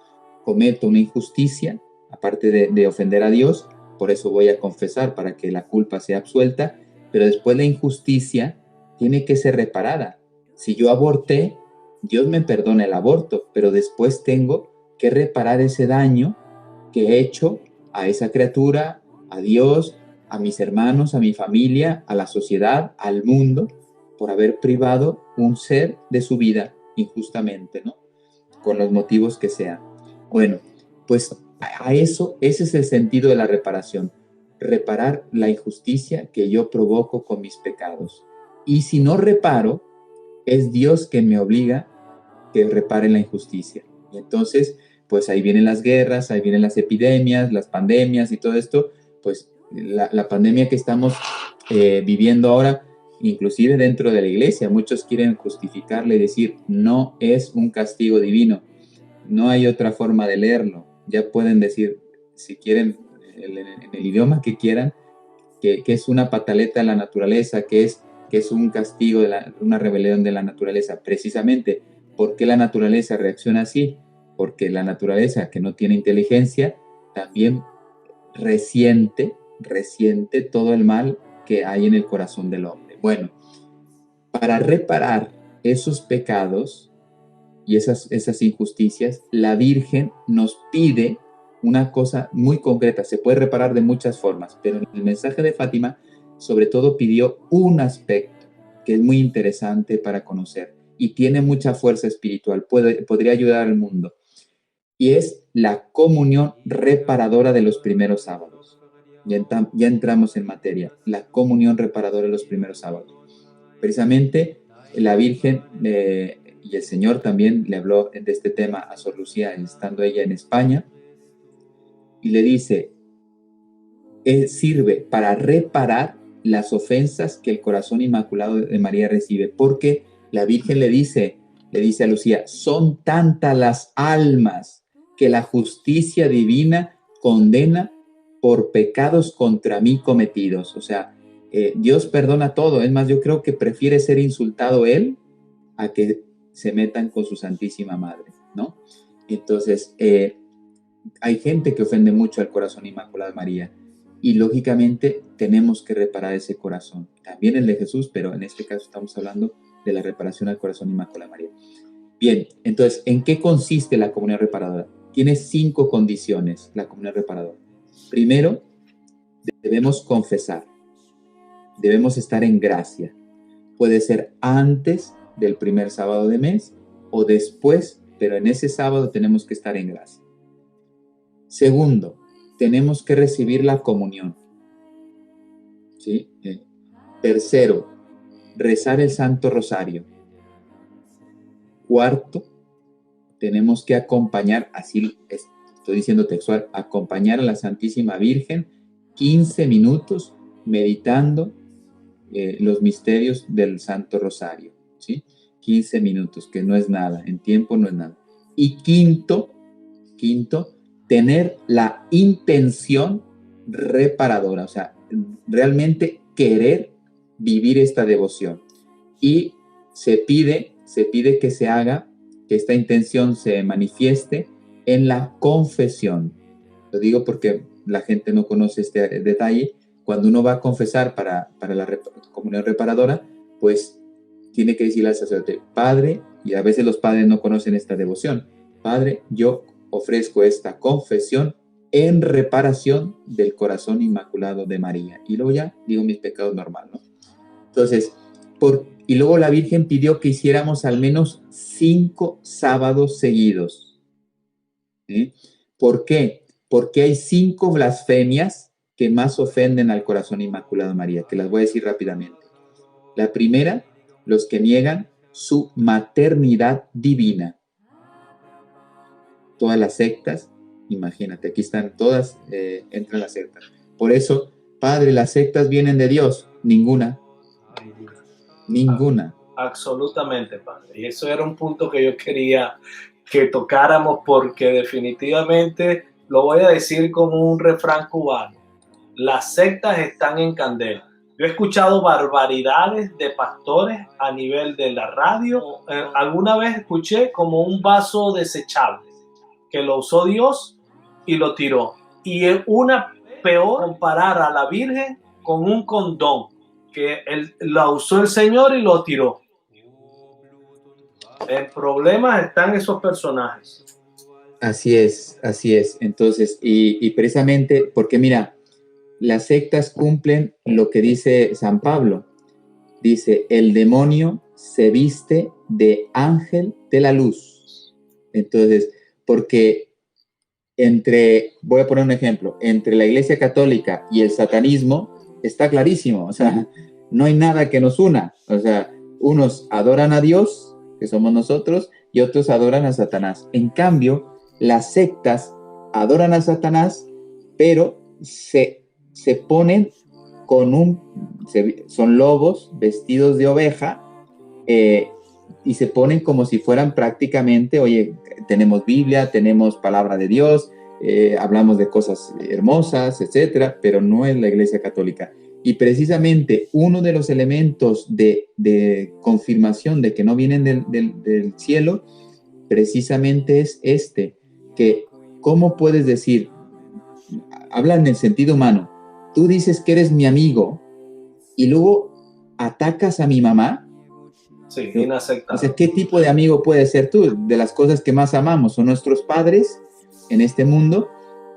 [SPEAKER 5] cometo una injusticia, aparte de ofender a Dios, por eso voy a confesar para que la culpa sea absuelta, pero después la injusticia tiene que ser reparada. Si yo aborté, Dios me perdona el aborto, pero después tengo que reparar ese daño que he hecho a esa criatura, a Dios, a mis hermanos, a mi familia, a la sociedad, al mundo, por haber privado un ser de su vida injustamente, ¿no? Con los motivos que sean. Bueno, pues ese es el sentido de la reparación. Reparar la injusticia que yo provoco con mis pecados. Y si no reparo, es Dios quien me obliga que repare la injusticia. Y entonces, pues ahí vienen las guerras, ahí vienen las epidemias, las pandemias y todo esto. Pues la pandemia que estamos viviendo ahora, inclusive dentro de la iglesia, muchos quieren justificarle y decir, no es un castigo divino. No hay otra forma de leerlo. Ya pueden decir, si quieren, en el idioma que quieran, que es una pataleta de la naturaleza, que es un castigo, una rebelión de la naturaleza. Precisamente, ¿por qué la naturaleza reacciona así? Porque la naturaleza, que no tiene inteligencia, también resiente todo el mal que hay en el corazón del hombre. Bueno, para reparar esos pecados y esas injusticias, la Virgen nos pide una cosa muy concreta. Se puede reparar de muchas formas, pero en el mensaje de Fátima, sobre todo pidió un aspecto que es muy interesante para conocer y tiene mucha fuerza espiritual, podría ayudar al mundo, y es la comunión reparadora de los primeros sábados. Ya entramos en materia, la comunión reparadora de los primeros sábados. Precisamente la Virgen y el Señor también le habló de este tema a Sor Lucía, estando ella en España, y le dice, sirve para reparar las ofensas que el corazón inmaculado de María recibe, porque la Virgen le dice a Lucía, son tantas las almas que la justicia divina condena por pecados contra mí cometidos. O sea, Dios perdona todo. Es más, yo creo que prefiere ser insultado Él a que se metan con su Santísima Madre, ¿no? Entonces, hay gente que ofende mucho al corazón inmaculado de María y lógicamente tenemos que reparar ese corazón. También el de Jesús, pero en este caso estamos hablando de la reparación al corazón inmaculado de María. Bien, entonces, ¿en qué consiste la comunión reparadora? Tiene 5 condiciones la comunión reparadora. Primero, debemos confesar, debemos estar en gracia. Puede ser antes del primer sábado de mes o después, pero en ese sábado tenemos que estar en gracia. Segundo, tenemos que recibir la comunión. ¿Sí? Tercero, rezar el Santo Rosario. Cuarto, tenemos que acompañar, así estoy diciendo textual, acompañar a la Santísima Virgen 15 minutos meditando los misterios del Santo Rosario, ¿sí? 15 minutos, que no es nada, en tiempo no es nada. Y quinto, tener la intención reparadora, o sea, realmente querer vivir esta devoción. Y se pide que se haga, que esta intención se manifieste en la confesión. Lo digo porque la gente no conoce este detalle. Cuando uno va a confesar para la comunión reparadora, pues tiene que decirle al sacerdote, Padre, y a veces los padres no conocen esta devoción, Padre, yo ofrezco esta confesión en reparación del corazón inmaculado de María. Y luego ya digo mis pecados normal, ¿no? Entonces, y luego la Virgen pidió que hiciéramos al menos 5 sábados seguidos. ¿Sí? ¿Por qué? Porque hay 5 blasfemias que más ofenden al corazón inmaculado de María, que las voy a decir rápidamente. La primera, los que niegan su maternidad divina. Todas las sectas, imagínate, aquí están todas, entran las sectas. Por eso, Padre, las sectas vienen de Dios. Ninguna. Absolutamente, Padre. Y eso era un punto que yo quería
[SPEAKER 3] que tocáramos, porque definitivamente, lo voy a decir como un refrán cubano, las sectas están en candela. Yo he escuchado barbaridades de pastores a nivel de la radio. Alguna vez escuché como un vaso desechable que lo usó Dios y lo tiró. Y es una peor comparar a la Virgen con un condón que la usó el Señor y lo tiró. En problemas están esos personajes.
[SPEAKER 5] Así es, así es. Entonces, y precisamente porque mira, las sectas cumplen lo que dice San Pablo. Dice, el demonio se viste de ángel de la luz. Entonces, porque voy a poner un ejemplo, entre la Iglesia Católica y el satanismo está clarísimo, o sea, no hay nada que nos una. O sea, unos adoran a Dios, que somos nosotros, y otros adoran a Satanás. En cambio, las sectas adoran a Satanás, pero se ponen son lobos vestidos de oveja, y se ponen como si fueran prácticamente, oye, tenemos Biblia, tenemos palabra de Dios, hablamos de cosas hermosas, etcétera, pero no es la Iglesia Católica. Y precisamente uno de los elementos de confirmación de que no vienen del cielo, precisamente es que ¿cómo puedes decir? Habla en el sentido humano. Tú dices que eres mi amigo y luego atacas a mi mamá.
[SPEAKER 3] Sí, inaceptable.
[SPEAKER 5] O sea, ¿qué tipo de amigo puedes ser tú? De las cosas que más amamos son nuestros padres en este mundo.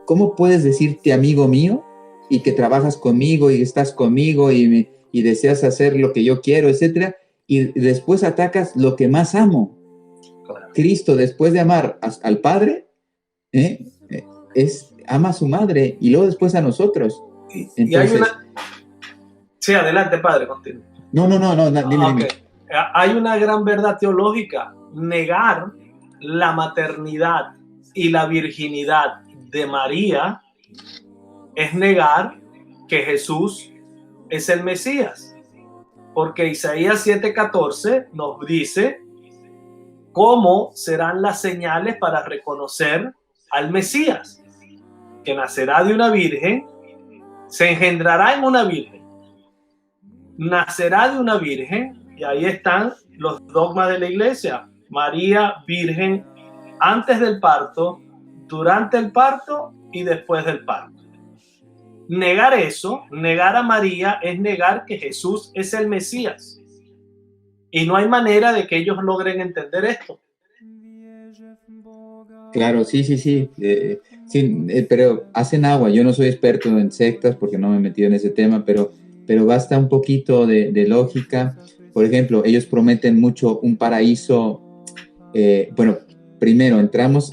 [SPEAKER 5] ¿Cómo puedes decirte amigo mío y que trabajas conmigo y estás conmigo y deseas hacer lo que yo quiero, etcétera? Y después atacas lo que más amo. Claro. Cristo, después de amar al Padre, ama a su madre y luego después a nosotros. Entonces,
[SPEAKER 3] y hay una... Sí, adelante, padre, continúa.
[SPEAKER 5] No, dime.
[SPEAKER 3] Hay una gran verdad teológica. Negar la maternidad y la virginidad de María es negar que Jesús es el Mesías. Porque Isaías 7:14 nos dice cómo serán las señales para reconocer al Mesías, que nacerá de una virgen, se engendrará en una virgen, nacerá de una virgen, y ahí están los dogmas de la iglesia. María virgen antes del parto, durante el parto y después del parto. Negar eso, negar a María, es negar que Jesús es el Mesías. Y no hay manera de que ellos logren entender esto.
[SPEAKER 5] Claro, sí, pero hacen agua. Yo no soy experto en sectas porque no me he metido en ese tema, pero basta un poquito de lógica. Por ejemplo, ellos prometen mucho un paraíso. Bueno, primero entramos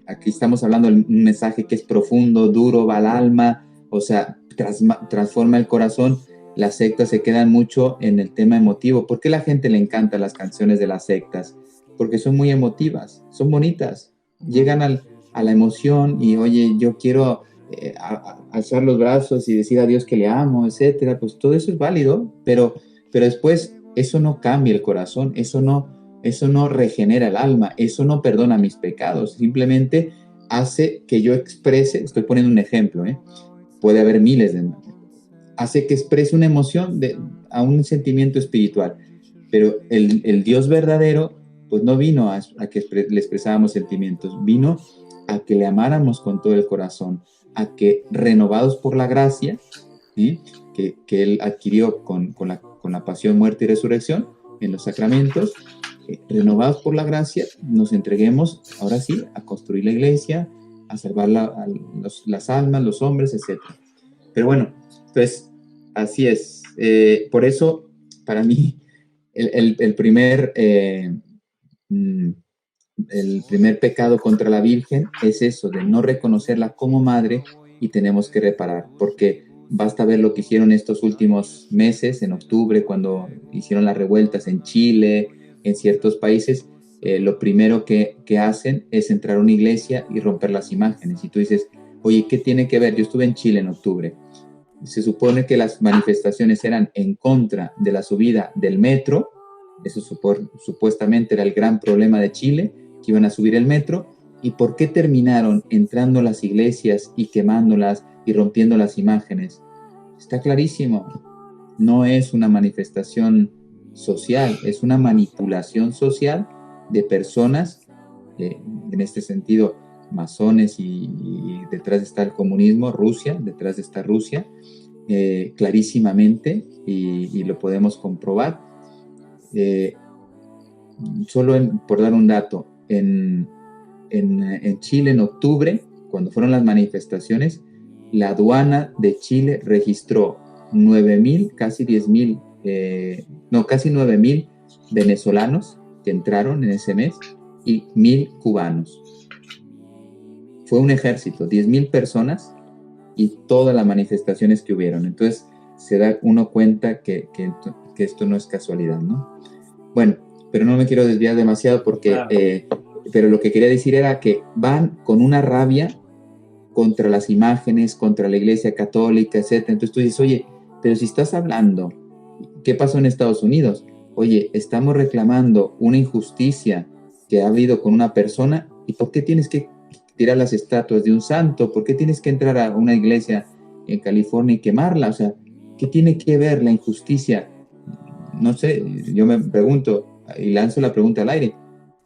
[SPEAKER 5] aquí estamos hablando de un mensaje que es profundo, duro, va al alma, o sea, transforma el corazón. Las sectas se quedan mucho en el tema emotivo. ¿Por qué a la gente le encantan las canciones de las sectas? Porque son muy emotivas, son bonitas, llegan a la emoción y, oye, yo quiero alzar los brazos y decir a Dios que le amo, etcétera. Pues todo eso es válido, pero después eso no cambia el corazón, eso no regenera el alma, eso no perdona mis pecados, simplemente hace que yo exprese, estoy poniendo un ejemplo, puede haber miles de, hace que exprese una emoción a un sentimiento espiritual, pero el Dios verdadero pues no vino a que le expresáramos sentimientos, vino a que le amáramos con todo el corazón, a que renovados por la gracia, ¿sí?, que Él adquirió con la pasión, muerte y resurrección en los sacramentos, renovados por la gracia, nos entreguemos ahora sí a construir la iglesia, a salvar las almas, los hombres, etc. Pero bueno, pues así es. Por eso, para mí, el primer pecado contra la Virgen es eso, de no reconocerla como madre, y tenemos que reparar, porque basta ver lo que hicieron estos últimos meses, en octubre, cuando hicieron las revueltas en Chile, en ciertos países. Lo primero que hacen es entrar a una iglesia y romper las imágenes. Y tú dices, oye, ¿qué tiene que ver? Yo estuve en Chile en octubre. Se supone que las manifestaciones eran en contra de la subida del metro. Eso supuestamente era el gran problema de Chile. que iban a subir el metro. ¿Y por qué terminaron entrando a las iglesias y quemándolas y rompiendo las imágenes? Está clarísimo. No es una manifestación social, es una manipulación social de personas, en este sentido, masones y detrás está el comunismo, Rusia, detrás está Rusia, clarísimamente, y lo podemos comprobar. Por dar un dato, en Chile en octubre, cuando fueron las manifestaciones, la aduana de Chile registró 9,000, casi 10,000, casi 9,000 venezolanos que entraron en ese mes y 1,000 cubanos. Fue un ejército, 10,000 personas y todas las manifestaciones que hubieron. Entonces se da uno cuenta que esto no es casualidad, ¿no? Bueno, pero no me quiero desviar demasiado porque... Claro. Pero lo que quería decir era que van con una rabia contra las imágenes, contra la Iglesia Católica, etc. Entonces tú dices, oye, pero si estás hablando, ¿qué pasó en Estados Unidos? Oye, estamos reclamando una injusticia que ha habido con una persona, ¿y por qué tienes que tirar las estatuas de un santo? ¿Por qué tienes que entrar a una iglesia en California y quemarla? O sea, ¿qué tiene que ver la injusticia? No sé, yo me pregunto y lanzo la pregunta al aire.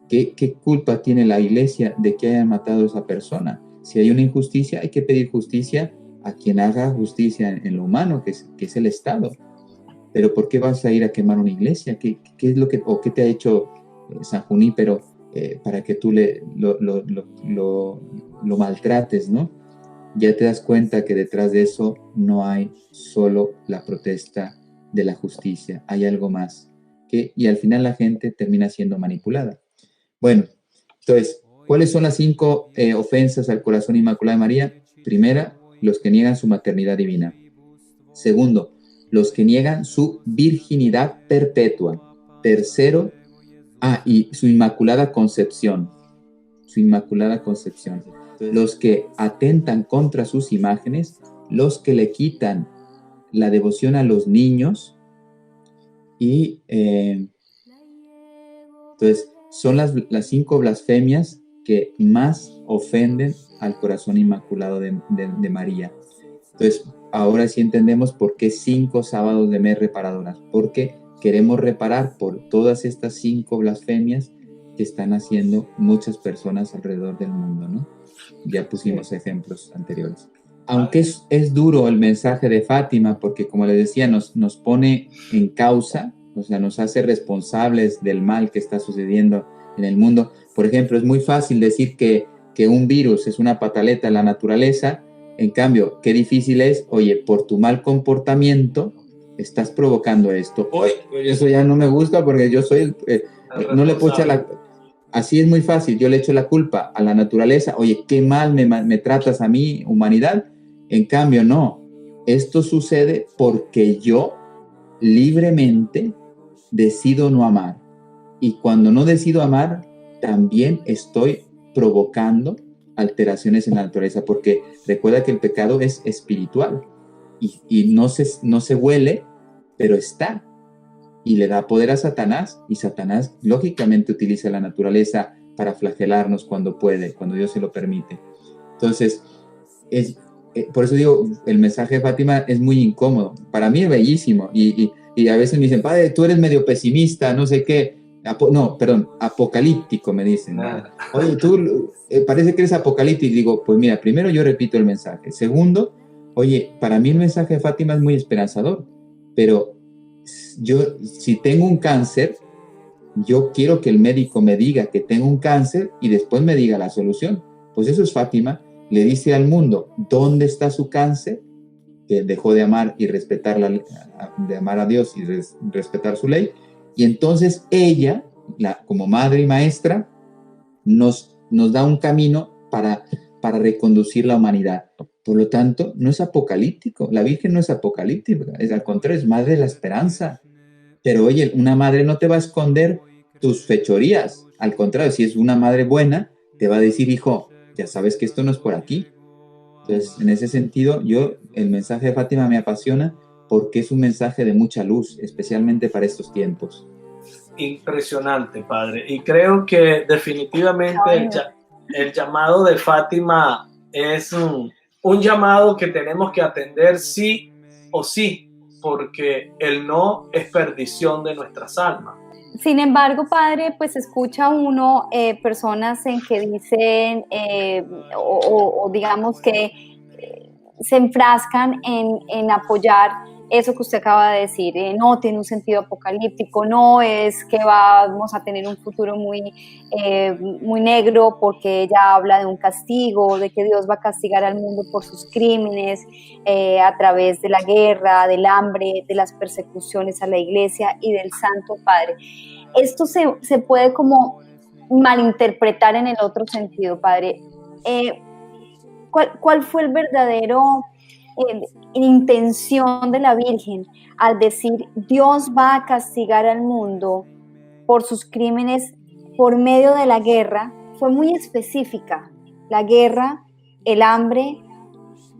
[SPEAKER 5] ¿Qué culpa tiene la iglesia de que hayan matado a esa persona? Si hay una injusticia, hay que pedir justicia a quien haga justicia en lo humano, que es el Estado. Pero ¿por qué vas a ir a quemar una iglesia? ¿Qué es lo que, o qué te ha hecho San Junípero para que tú lo maltrates, ¿no? Ya te das cuenta que detrás de eso no hay solo la protesta de la justicia, hay algo más. Y al final la gente termina siendo manipulada. Bueno, entonces, ¿cuáles son las 5 ofensas al corazón inmaculado de María? Primera, los que niegan su maternidad divina. Segundo, los que niegan su virginidad perpetua. Tercero, y su inmaculada concepción. Su inmaculada concepción. Los que atentan contra sus imágenes, los que le quitan la devoción a los niños y entonces son las 5 blasfemias que más ofenden al corazón inmaculado de María. Entonces, ahora sí entendemos por qué 5 sábados de mes reparadoras, porque queremos reparar por todas estas 5 blasfemias que están haciendo muchas personas alrededor del mundo, ¿no? Ya pusimos ejemplos anteriores. Aunque es duro el mensaje de Fátima, porque como les decía, nos pone en causa, o sea, nos hace responsables del mal que está sucediendo en el mundo. Por ejemplo, es muy fácil decir que un virus es una pataleta en la naturaleza. En cambio, qué difícil es, oye, por tu mal comportamiento estás provocando esto. Oye, eso ya no me gusta porque yo soy no le puedo echar la... Así es muy fácil, yo le echo la culpa a la naturaleza. Oye, qué mal me tratas a mí, humanidad. En cambio, no. Esto sucede porque yo libremente decido no amar. Y cuando no decido amar, también estoy provocando alteraciones en la naturaleza, porque recuerda que el pecado es espiritual y no se huele, pero está. Y le da poder a Satanás, y Satanás lógicamente utiliza la naturaleza para flagelarnos cuando puede, cuando Dios se lo permite. Entonces, por eso digo, el mensaje de Fátima es muy incómodo. Para mí es bellísimo, y a veces me dicen, padre, tú eres medio pesimista, no sé qué. Apocalíptico, me dicen. Oye, tú parece que eres apocalíptico. Digo, pues mira, primero yo repito el mensaje. Segundo, oye, para mí el mensaje de Fátima es muy esperanzador, pero yo, si tengo un cáncer, yo quiero que el médico me diga que tengo un cáncer y después me diga la solución. Pues eso es Fátima. Le dice al mundo dónde está su cáncer, que dejó de amar y respetar de amar a Dios y respetar su ley. Y entonces ella, como madre y maestra, nos da un camino para reconducir la humanidad. Por lo tanto, no es apocalíptico. La Virgen no es apocalíptica. Al contrario, es madre de la esperanza. Pero oye, una madre no te va a esconder tus fechorías. Al contrario, si es una madre buena, te va a decir, hijo, ya sabes que esto no es por aquí. Entonces, en ese sentido, el mensaje de Fátima me apasiona porque es un mensaje de mucha luz, especialmente para estos tiempos.
[SPEAKER 3] impresionante, Padre. Y creo que definitivamente el llamado de Fátima es un llamado que tenemos que atender sí o sí, porque el no es perdición de nuestras almas.
[SPEAKER 4] Sin embargo, padre, pues escucha uno personas en que dicen o digamos que se enfrascan en apoyar eso que usted acaba de decir, no tiene un sentido apocalíptico, no es que vamos a tener un futuro muy negro porque ella habla de un castigo, de que Dios va a castigar al mundo por sus crímenes a través de la guerra, del hambre, de las persecuciones a la iglesia y del Santo Padre. Esto se puede como malinterpretar en el otro sentido, Padre. ¿Cuál fue el verdadero intención de la Virgen al decir Dios va a castigar al mundo por sus crímenes por medio de la guerra? Fue muy específica: la guerra, el hambre,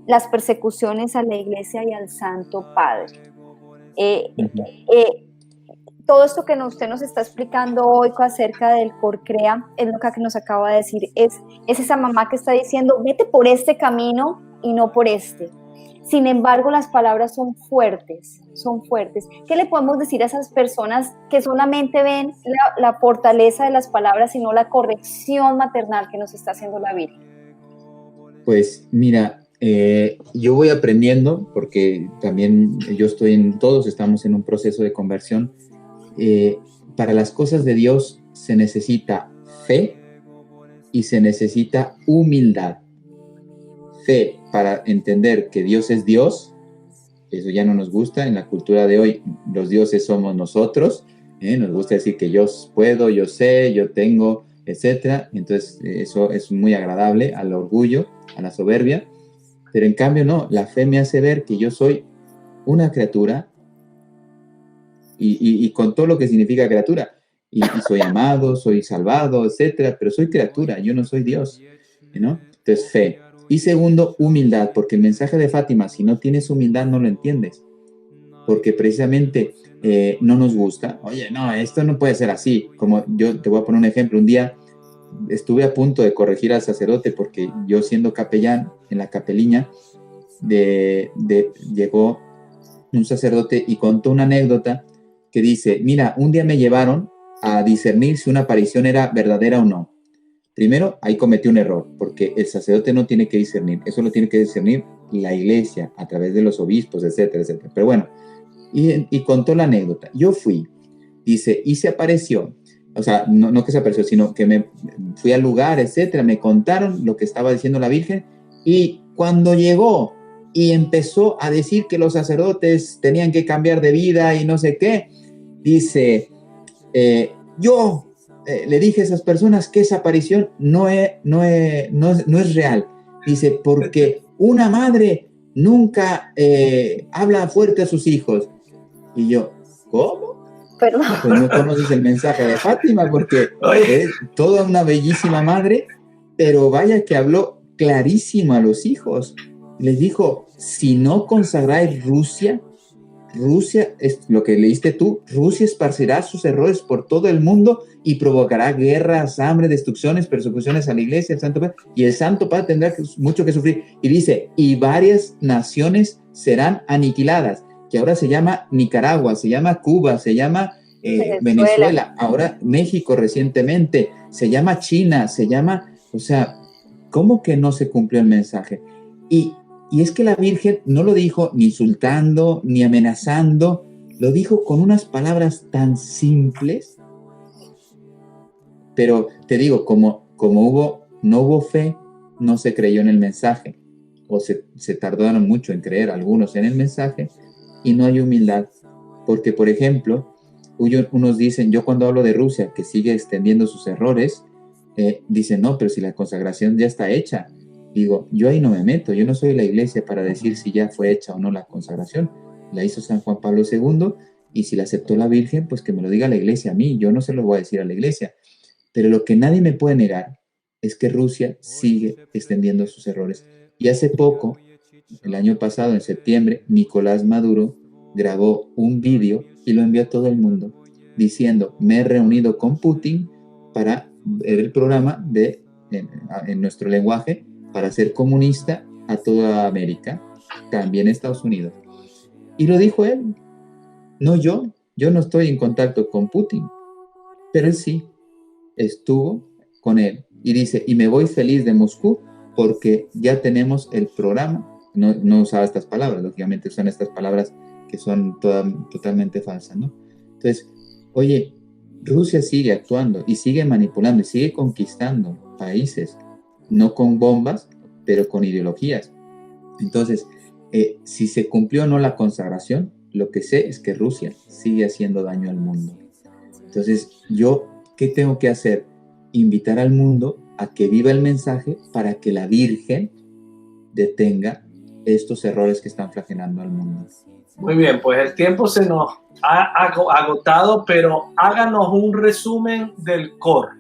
[SPEAKER 4] las persecuciones a la iglesia y al Santo Padre. Todo esto que usted nos está explicando hoy acerca del Corcrea es lo que nos acaba de decir, es esa mamá que está diciendo vete por este camino y no por este. Sin embargo, las palabras son fuertes, son fuertes. ¿Qué le podemos decir a esas personas que solamente ven la fortaleza de las palabras y no la corrección maternal que nos está haciendo la Virgen?
[SPEAKER 5] Pues mira, yo voy aprendiendo, porque también todos estamos en un proceso de conversión. Para las cosas de Dios se necesita fe y se necesita humildad. Fe para entender que Dios es Dios, eso ya no nos gusta. En la cultura de hoy, los dioses somos nosotros, nos gusta decir que yo puedo, yo sé, yo tengo, etc. Entonces eso es muy agradable al orgullo, a la soberbia, pero en cambio no, la fe me hace ver que yo soy una criatura y con todo lo que significa criatura, y soy amado, soy salvado, etc. Pero soy criatura, yo no soy Dios, ¿no? Entonces fe. Y segundo, humildad, porque el mensaje de Fátima, si no tienes humildad, no lo entiendes. Porque precisamente no nos gusta. Oye, no, esto no puede ser así. Como yo te voy a poner un ejemplo. Un día estuve a punto de corregir al sacerdote porque yo, siendo capellán en la capeliña, llegó un sacerdote y contó una anécdota que dice, mira, un día me llevaron a discernir si una aparición era verdadera o no. Primero, ahí cometí un error, porque el sacerdote no tiene que discernir, eso lo tiene que discernir la iglesia a través de los obispos, etcétera, etcétera. Pero bueno, y contó la anécdota. Yo fui, dice, y se apareció, o sea, no que se apareció, sino que me fui al lugar, etcétera, me contaron lo que estaba diciendo la Virgen, y cuando llegó y empezó a decir que los sacerdotes tenían que cambiar de vida y no sé qué, dice, yo le dije a esas personas que esa aparición no es real. Dice, porque una madre nunca habla fuerte a sus hijos. Y yo, ¿cómo?
[SPEAKER 4] Perdón.
[SPEAKER 5] Pues no conoces el mensaje de Fátima, porque es toda una bellísima madre, pero vaya que habló clarísimo a los hijos. Les dijo, si no consagráis Rusia, es lo que leíste tú, Rusia esparcirá sus errores por todo el mundo y provocará guerras, hambre, destrucciones, persecuciones a la iglesia, el Santo Padre, y el Santo Padre tendrá mucho que sufrir. Y dice, y varias naciones serán aniquiladas, que ahora se llama Nicaragua, se llama Cuba, se llama Venezuela, ahora México recientemente, se llama China, se llama, o sea, ¿cómo que no se cumplió el mensaje? Y es que la Virgen no lo dijo ni insultando, ni amenazando, lo dijo con unas palabras tan simples. Pero te digo, como no hubo fe, no se creyó en el mensaje, o se tardaron mucho en creer algunos en el mensaje, y no hay humildad. Porque, por ejemplo, unos dicen, yo cuando hablo de Rusia, que sigue extendiendo sus errores, dicen, no, pero si la consagración ya está hecha. Digo, yo ahí no me meto, yo no soy la iglesia para decir si ya fue hecha o no la consagración. La hizo San Juan Pablo II, y si la aceptó la Virgen, pues que me lo diga la iglesia a mí, yo no se lo voy a decir a la iglesia. Pero lo que nadie me puede negar es que Rusia sigue extendiendo sus errores. Y hace poco, el año pasado, en septiembre, Nicolás Maduro grabó un vídeo y lo envió a todo el mundo, diciendo, me he reunido con Putin para ver el programa en nuestro lenguaje para ser comunista a toda América, también Estados Unidos. Y lo dijo él, no yo no estoy en contacto con Putin, pero él sí estuvo con él. Y dice, y me voy feliz de Moscú porque ya tenemos el programa. No usaba estas palabras, lógicamente usan estas palabras que son totalmente falsas, ¿no? Entonces, oye, Rusia sigue actuando y sigue manipulando y sigue conquistando países, no con bombas, pero con ideologías. Entonces, si se cumplió o no la consagración, lo que sé es que Rusia sigue haciendo daño al mundo. Entonces, yo, ¿qué tengo que hacer? Invitar al mundo a que viva el mensaje para que la Virgen detenga estos errores que están flagelando al mundo.
[SPEAKER 3] Muy bien, pues el tiempo se nos ha agotado, pero háganos un resumen del core,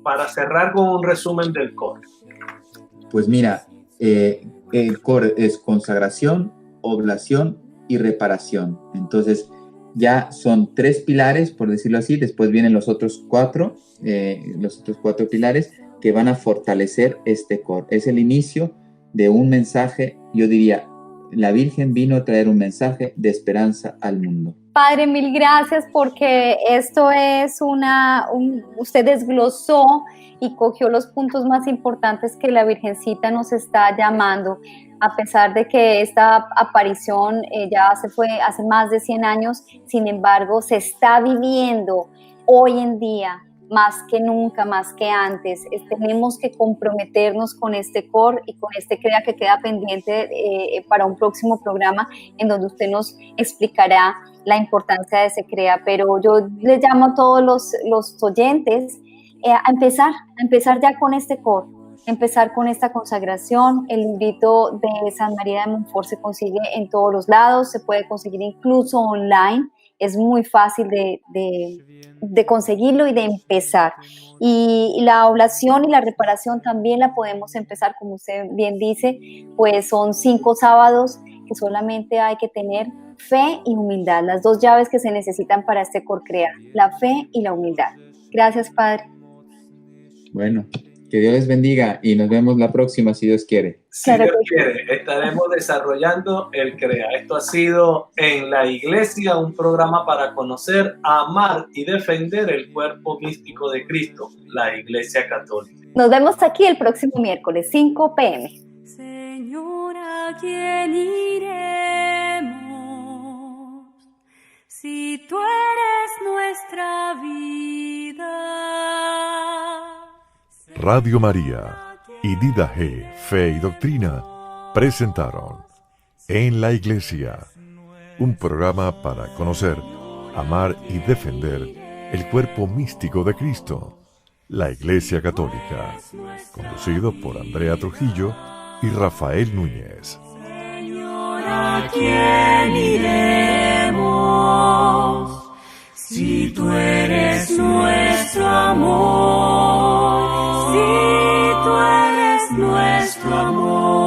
[SPEAKER 3] para cerrar con un resumen del core.
[SPEAKER 5] Pues mira, el core es consagración, oblación y reparación. Entonces, ya son 3 pilares, por decirlo así, después vienen los otros 4 pilares que van a fortalecer este core. Es el inicio de un mensaje, yo diría, la Virgen vino a traer un mensaje de esperanza al mundo.
[SPEAKER 4] Padre, mil gracias porque esto es usted desglosó y cogió los puntos más importantes que la Virgencita nos está llamando. A pesar de que esta aparición ya se fue hace más de 100 años, sin embargo, se está viviendo hoy en día más que nunca, más que antes. Tenemos que comprometernos con este core y con este CREA que queda pendiente para un próximo programa en donde usted nos explicará la importancia de ese CREA. Pero yo les llamo a todos los oyentes a empezar ya con este core, empezar con esta consagración. El librito de San María de Montfort se consigue en todos los lados, se puede conseguir incluso online. Es muy fácil de conseguirlo y de empezar. Y la oblación y la reparación también la podemos empezar, como usted bien dice, pues son 5 sábados que solamente hay que tener fe y humildad, las 2 llaves que se necesitan para este core CREA, la fe y la humildad. Gracias, Padre.
[SPEAKER 5] Bueno, que Dios les bendiga y nos vemos la próxima, si Dios quiere.
[SPEAKER 3] Si Dios quiere, estaremos desarrollando el CREA. Esto ha sido En la Iglesia, un programa para conocer, amar y defender el cuerpo místico de Cristo, la Iglesia Católica.
[SPEAKER 4] Nos vemos aquí el próximo miércoles, 5 p.m.
[SPEAKER 1] Señor, ¿a quién iremos? Si tú eres nuestra vida.
[SPEAKER 2] Radio María y Dida G, Fe y Doctrina presentaron En la Iglesia, un programa para conocer, amar y defender el cuerpo místico de Cristo, la Iglesia Católica, conducido por Andrea Trujillo y Rafael Núñez.
[SPEAKER 1] Señor, ¿a quién iremos? Si tú eres nuestro amor, si tú eres nuestro amor.